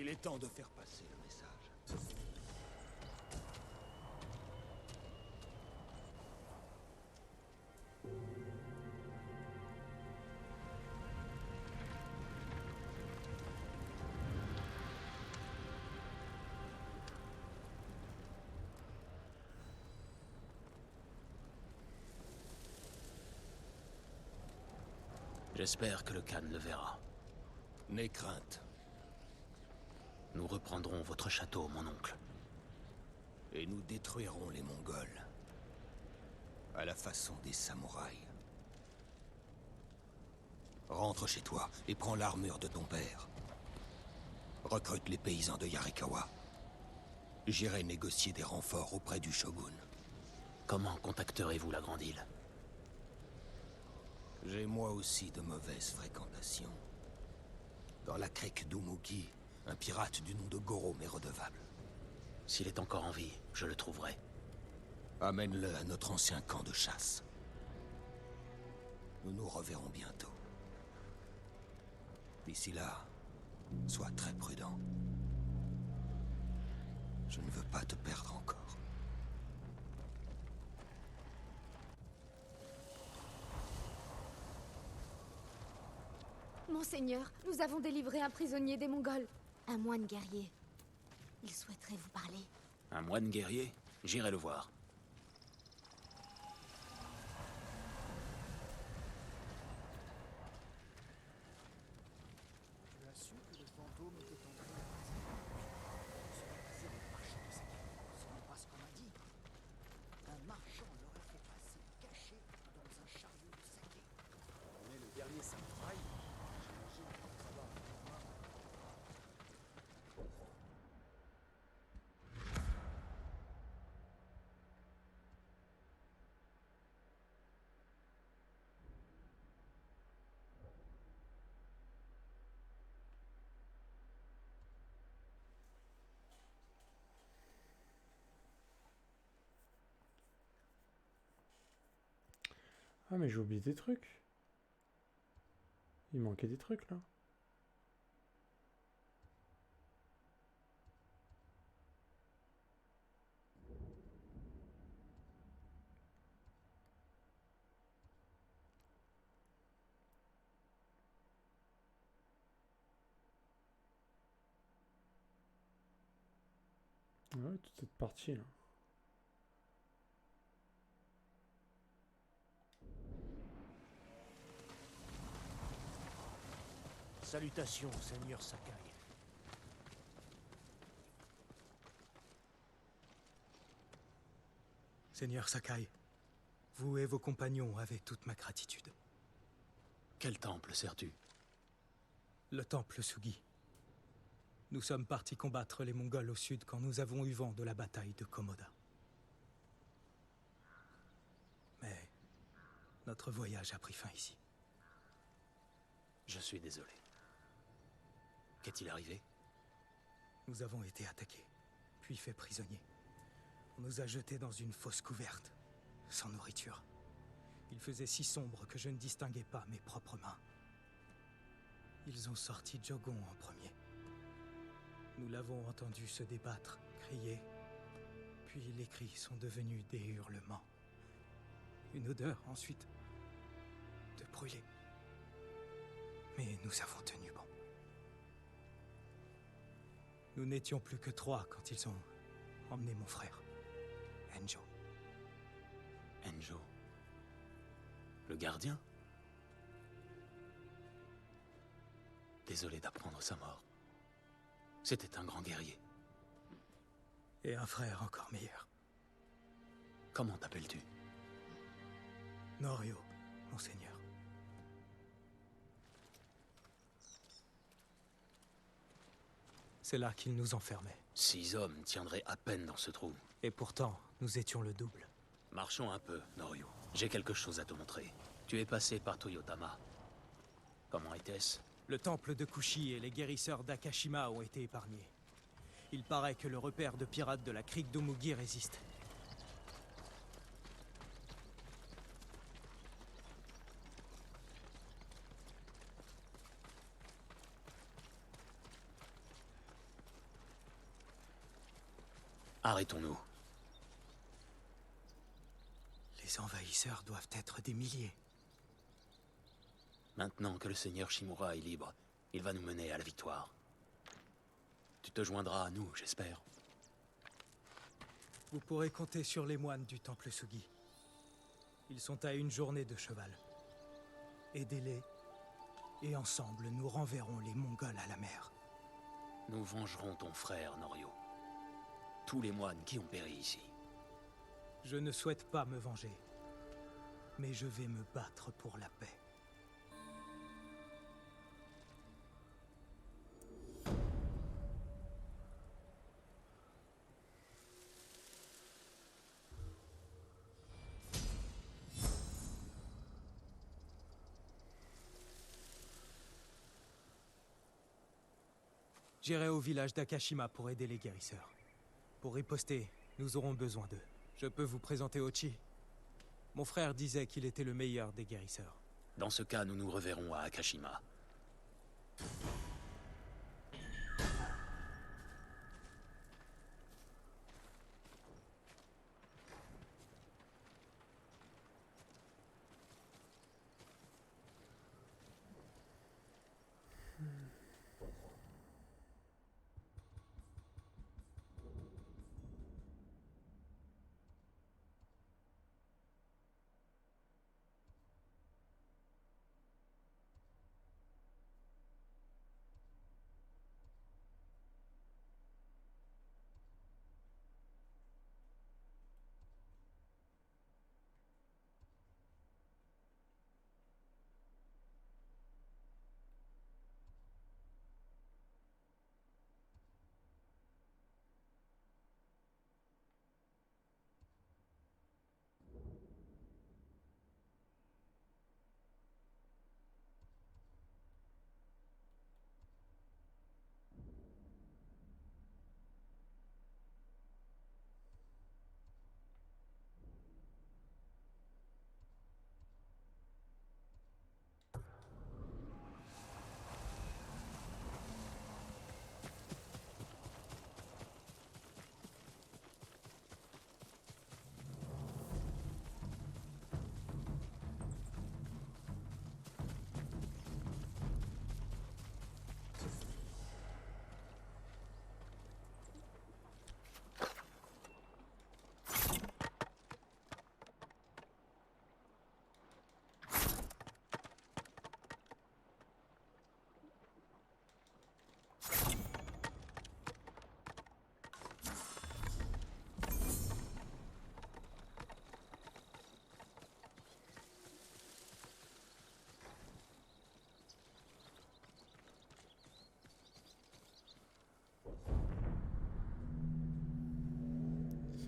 Speaker 7: Il est temps de faire passer le message.
Speaker 5: J'espère que le Khan le verra.
Speaker 7: N'aie crainte.
Speaker 5: Nous reprendrons votre château, mon oncle.
Speaker 7: Et nous détruirons les Mongols. À la façon des samouraïs. Rentre chez toi et prends l'armure de ton père. Recrute les paysans de Yarikawa. J'irai négocier des renforts auprès du shogun.
Speaker 5: Comment contacterez-vous la Grande Île?
Speaker 7: J'ai moi aussi de mauvaises fréquentations. Dans la crique d'Umugi, un pirate du nom de Goro m'est redevable.
Speaker 5: S'il est encore en vie, je le trouverai.
Speaker 7: Amène-le à notre ancien camp de chasse. Nous nous reverrons bientôt. D'ici là, sois très prudent. Je ne veux pas te perdre encore.
Speaker 8: Monseigneur, nous avons délivré un prisonnier des Mongols. Un moine guerrier. Il souhaiterait vous parler.
Speaker 5: Un moine guerrier? J'irai le voir.
Speaker 9: Tu as su que le fantôme était entré à passer le marchand de Sakai. Ce n'est pas ce qu'on m'a dit. Un marchand l'aurait fait passer caché dans un chariot de saké. On est le dernier samouraï. J'imagine que ça va.
Speaker 3: Ah mais j'ai oublié des trucs. Il manquait des trucs là. Ouais, toute cette partie là.
Speaker 9: Salutations, Seigneur Sakai. Seigneur Sakai, vous et vos compagnons avez toute ma gratitude.
Speaker 5: Quel temple sers-tu?
Speaker 9: Le temple Sugi. Nous sommes partis combattre les Mongols au sud quand nous avons eu vent de la bataille de Komoda. Mais notre voyage a pris fin ici.
Speaker 5: Je suis désolé. Qu'est-il arrivé?
Speaker 9: Nous avons été attaqués, puis faits prisonniers. On nous a jetés dans une fosse couverte, sans nourriture. Il faisait si sombre que je ne distinguais pas mes propres mains. Ils ont sorti Jogon en premier. Nous l'avons entendu se débattre, crier. Puis les cris sont devenus des hurlements. Une odeur ensuite de brûlé. Mais nous avons tenu bon. Nous n'étions plus que 3 quand ils ont emmené mon frère, Enjo.
Speaker 5: Enjo. Le gardien? Désolé d'apprendre sa mort. C'était un grand guerrier.
Speaker 9: Et un frère encore meilleur.
Speaker 5: Comment t'appelles-tu?
Speaker 9: Norio, monseigneur. C'est là qu'il nous enfermait.
Speaker 5: 6 hommes tiendraient à peine dans ce trou.
Speaker 9: Et pourtant, nous étions le double.
Speaker 5: Marchons un peu, Norio. J'ai quelque chose à te montrer. Tu es passé par Toyotama. Comment était-ce?
Speaker 9: Le temple de Kushi et les guérisseurs d'Akashima ont été épargnés. Il paraît que le repère de pirates de la crique d'Umugi résiste.
Speaker 5: Arrêtons-nous.
Speaker 9: Les envahisseurs doivent être des milliers.
Speaker 5: Maintenant que le seigneur Shimura est libre, il va nous mener à la victoire. Tu te joindras à nous, j'espère.
Speaker 9: Vous pourrez compter sur les moines du temple Sugi. Ils sont à 1 journée de cheval. Aidez-les, et ensemble nous renverrons les Mongols à la mer.
Speaker 5: Nous vengerons ton frère, Norio. Tous les moines qui ont péri ici.
Speaker 9: Je ne souhaite pas me venger, mais je vais me battre pour la paix. J'irai au village d'Akashima pour aider les guérisseurs. Pour riposter, nous aurons besoin d'eux. Je peux vous présenter Ochi. Mon frère disait qu'il était le meilleur des guérisseurs.
Speaker 5: Dans ce cas, nous nous reverrons à Akashima.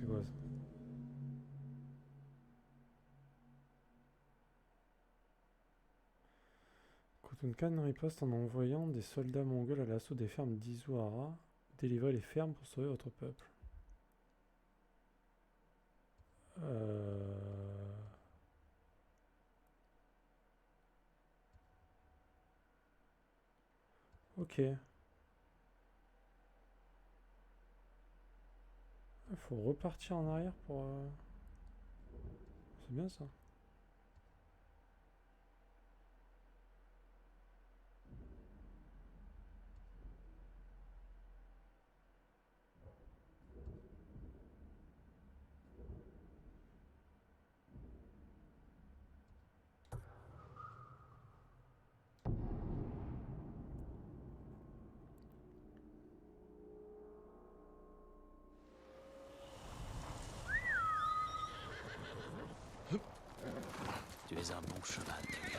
Speaker 3: C'est quoi ça? Kutunkan riposte en envoyant des soldats mongols à l'assaut des fermes d'Izuhara. Délivrez les fermes pour sauver votre peuple. Ok. Il faut repartir en arrière pour... C'est bien ça.
Speaker 5: chemin de vie.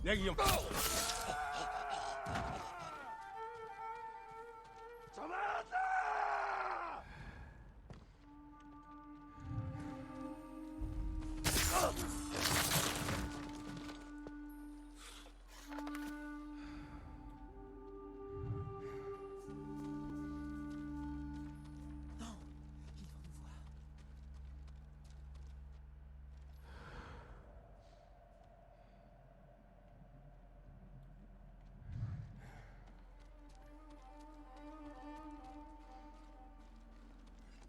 Speaker 7: 내기용.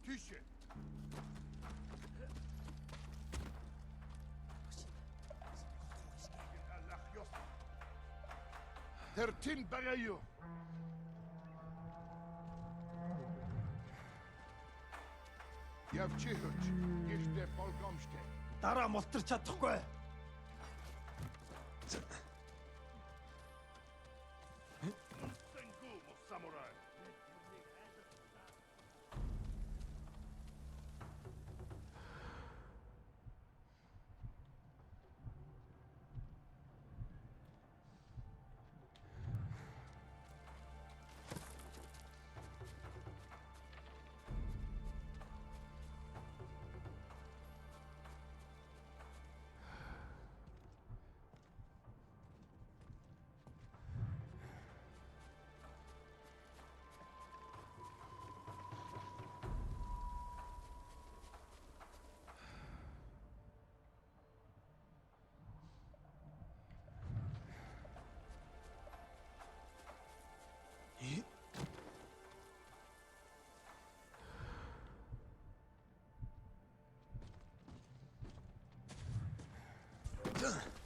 Speaker 10: Tüche. Tertin bagayo. Явчихвч. Гэртээ болгоомжтэй.
Speaker 9: Дараа мултарч чадахгүй.
Speaker 10: Тэнгүү самурай.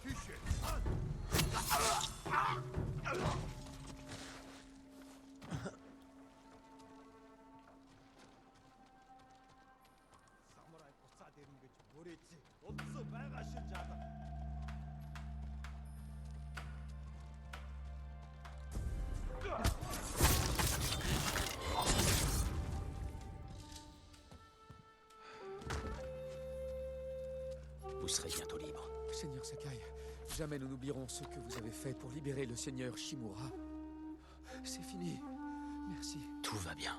Speaker 10: Tüche.
Speaker 9: Самурай буцаад ирнэ гэж бүрээзээ. Удсан байгаа шиг жаадаа.
Speaker 5: Vous serez bientôt libre.
Speaker 11: Seigneur Sakai, jamais nous n'oublierons ce que vous avez fait pour libérer le Seigneur Shimura. C'est fini. Merci.
Speaker 5: Tout va bien.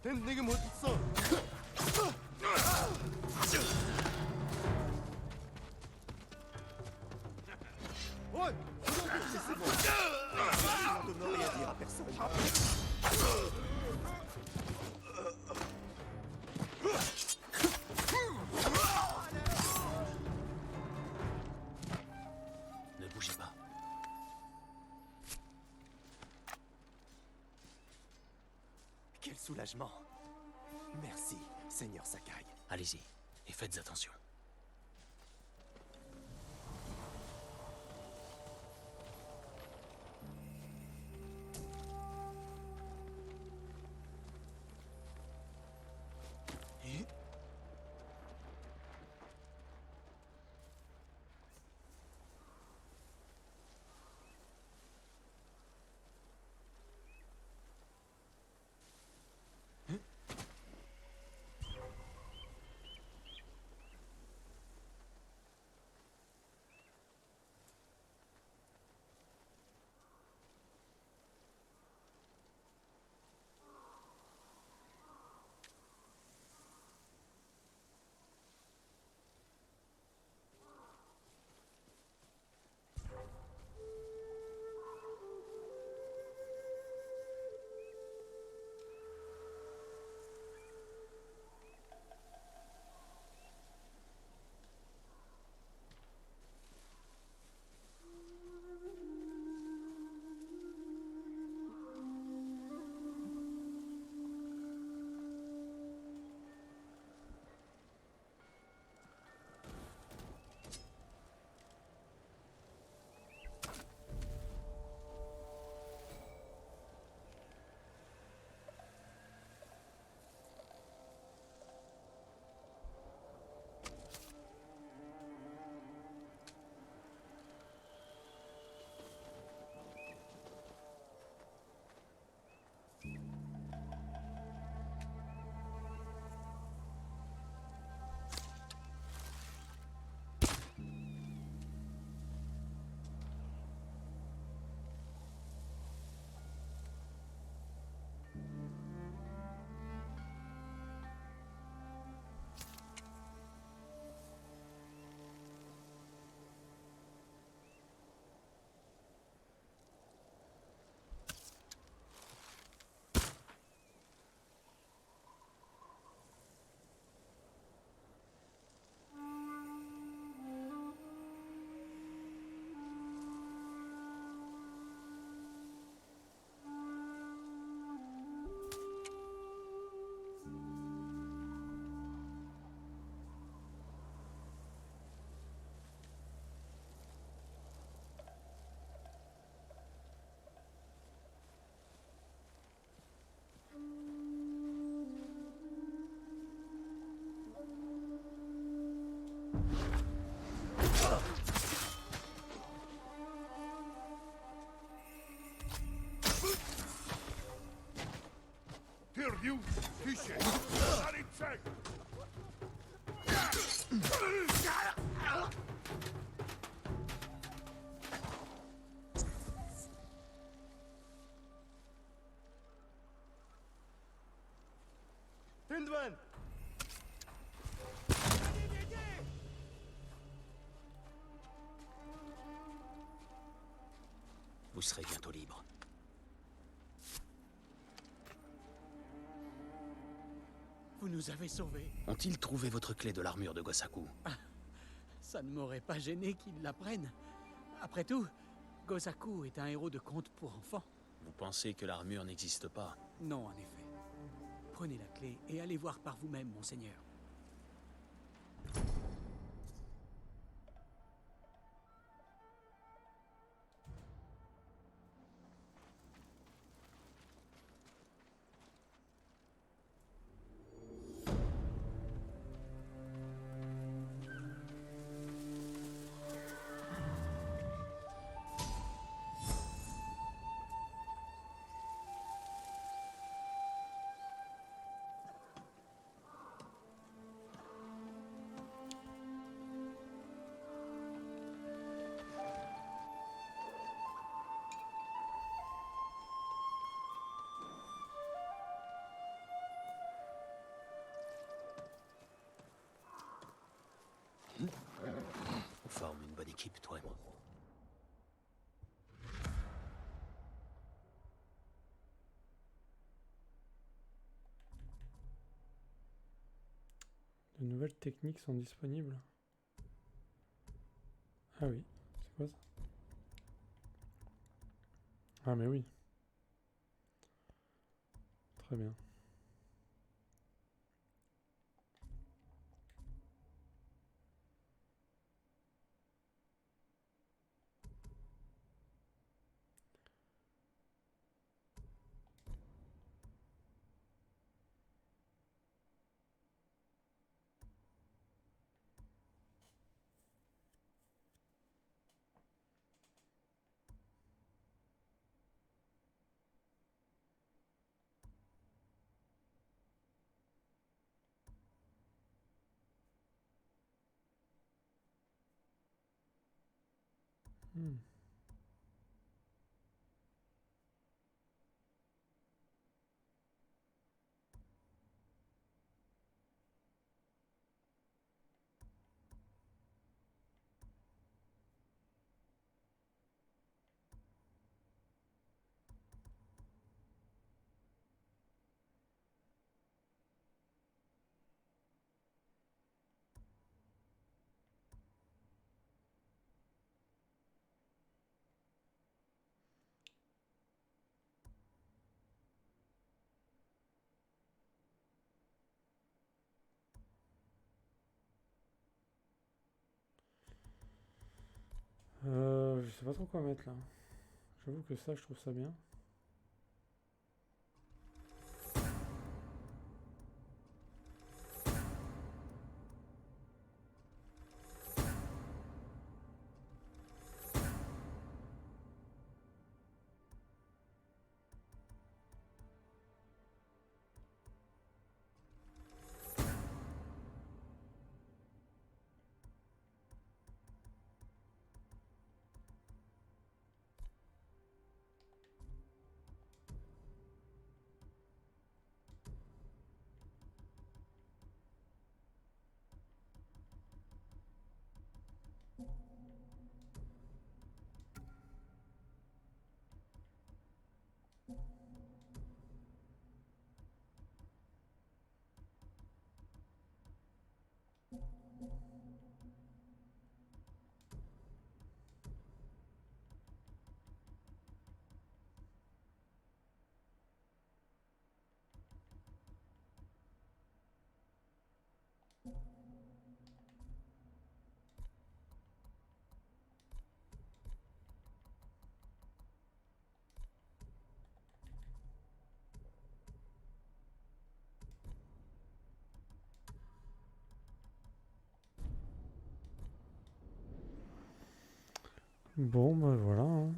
Speaker 5: Ne bougez pas.
Speaker 12: Quel soulagement. Merci, Seigneur Sakai.
Speaker 5: Allez-y, et faites attention.
Speaker 10: Interview, fichier, Alexei.
Speaker 12: Tindwen!
Speaker 5: Vous serez bientôt libre.
Speaker 11: Vous nous avez sauvés.
Speaker 5: Ont-ils trouvé votre clé de l'armure de Gosaku?
Speaker 11: Ça ne m'aurait pas gêné qu'ils la prennent. Après tout, Gosaku est un héros de conte pour enfants.
Speaker 5: Vous pensez que l'armure n'existe pas?
Speaker 11: Non, en effet. Prenez la clé et allez voir par vous-même, monseigneur.
Speaker 3: De nouvelles techniques sont disponibles. Ah oui, c'est quoi ça? Ah mais oui. Très bien. Hmm. Je sais pas trop quoi mettre là. J'avoue que ça, je trouve ça bien. Bon, bah voilà. Hein.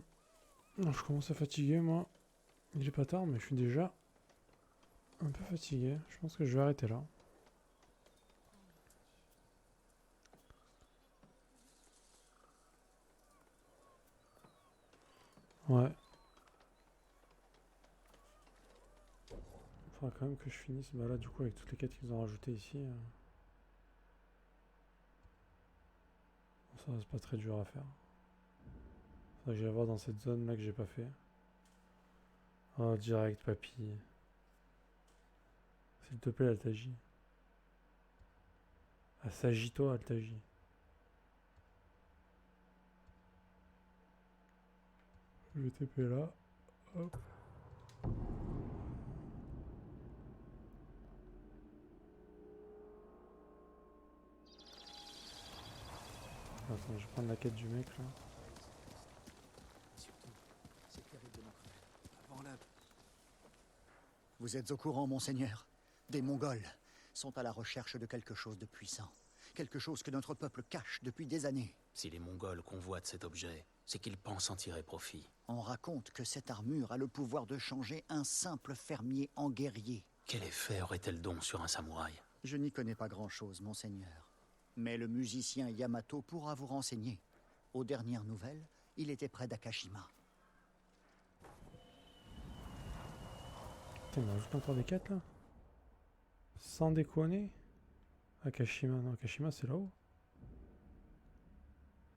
Speaker 3: Je commence à fatiguer, moi. Il est pas tard, mais je suis déjà un peu fatigué. Je pense que je vais arrêter là. Ouais. Il faudra quand même que je finisse. Bah là, du coup, avec toutes les quêtes qu'ils ont rajoutées ici. Ça, c'est pas très dur à faire. Faudra que j'aille voir dans cette zone là que j'ai pas fait. Oh, direct, papy. S'il te plaît, Altaji. Ah, s'agis-toi, Altaji. Je vais TP là. Hop. Attends, je vais prendre la quête du mec là.
Speaker 11: Surtout, c'est terriblement cruel. Avant la...
Speaker 13: Vous êtes au courant, monseigneur? Des Mongols sont à la recherche de quelque chose de puissant. Quelque chose que notre peuple cache depuis des années.
Speaker 5: Si les Mongols convoitent cet objet, c'est qu'ils pensent en tirer profit.
Speaker 13: On raconte que cette armure a le pouvoir de changer un simple fermier en guerrier.
Speaker 5: Quel effet aurait-elle donc sur un samouraï?
Speaker 13: Je n'y connais pas grand-chose, monseigneur. Mais le musicien Yamato pourra vous renseigner. Aux dernières nouvelles, il était près d'Akashima.
Speaker 3: Putain, il m'ajoute encore des quêtes là? Sans déconner? Akashima, non, Akashima c'est là-haut.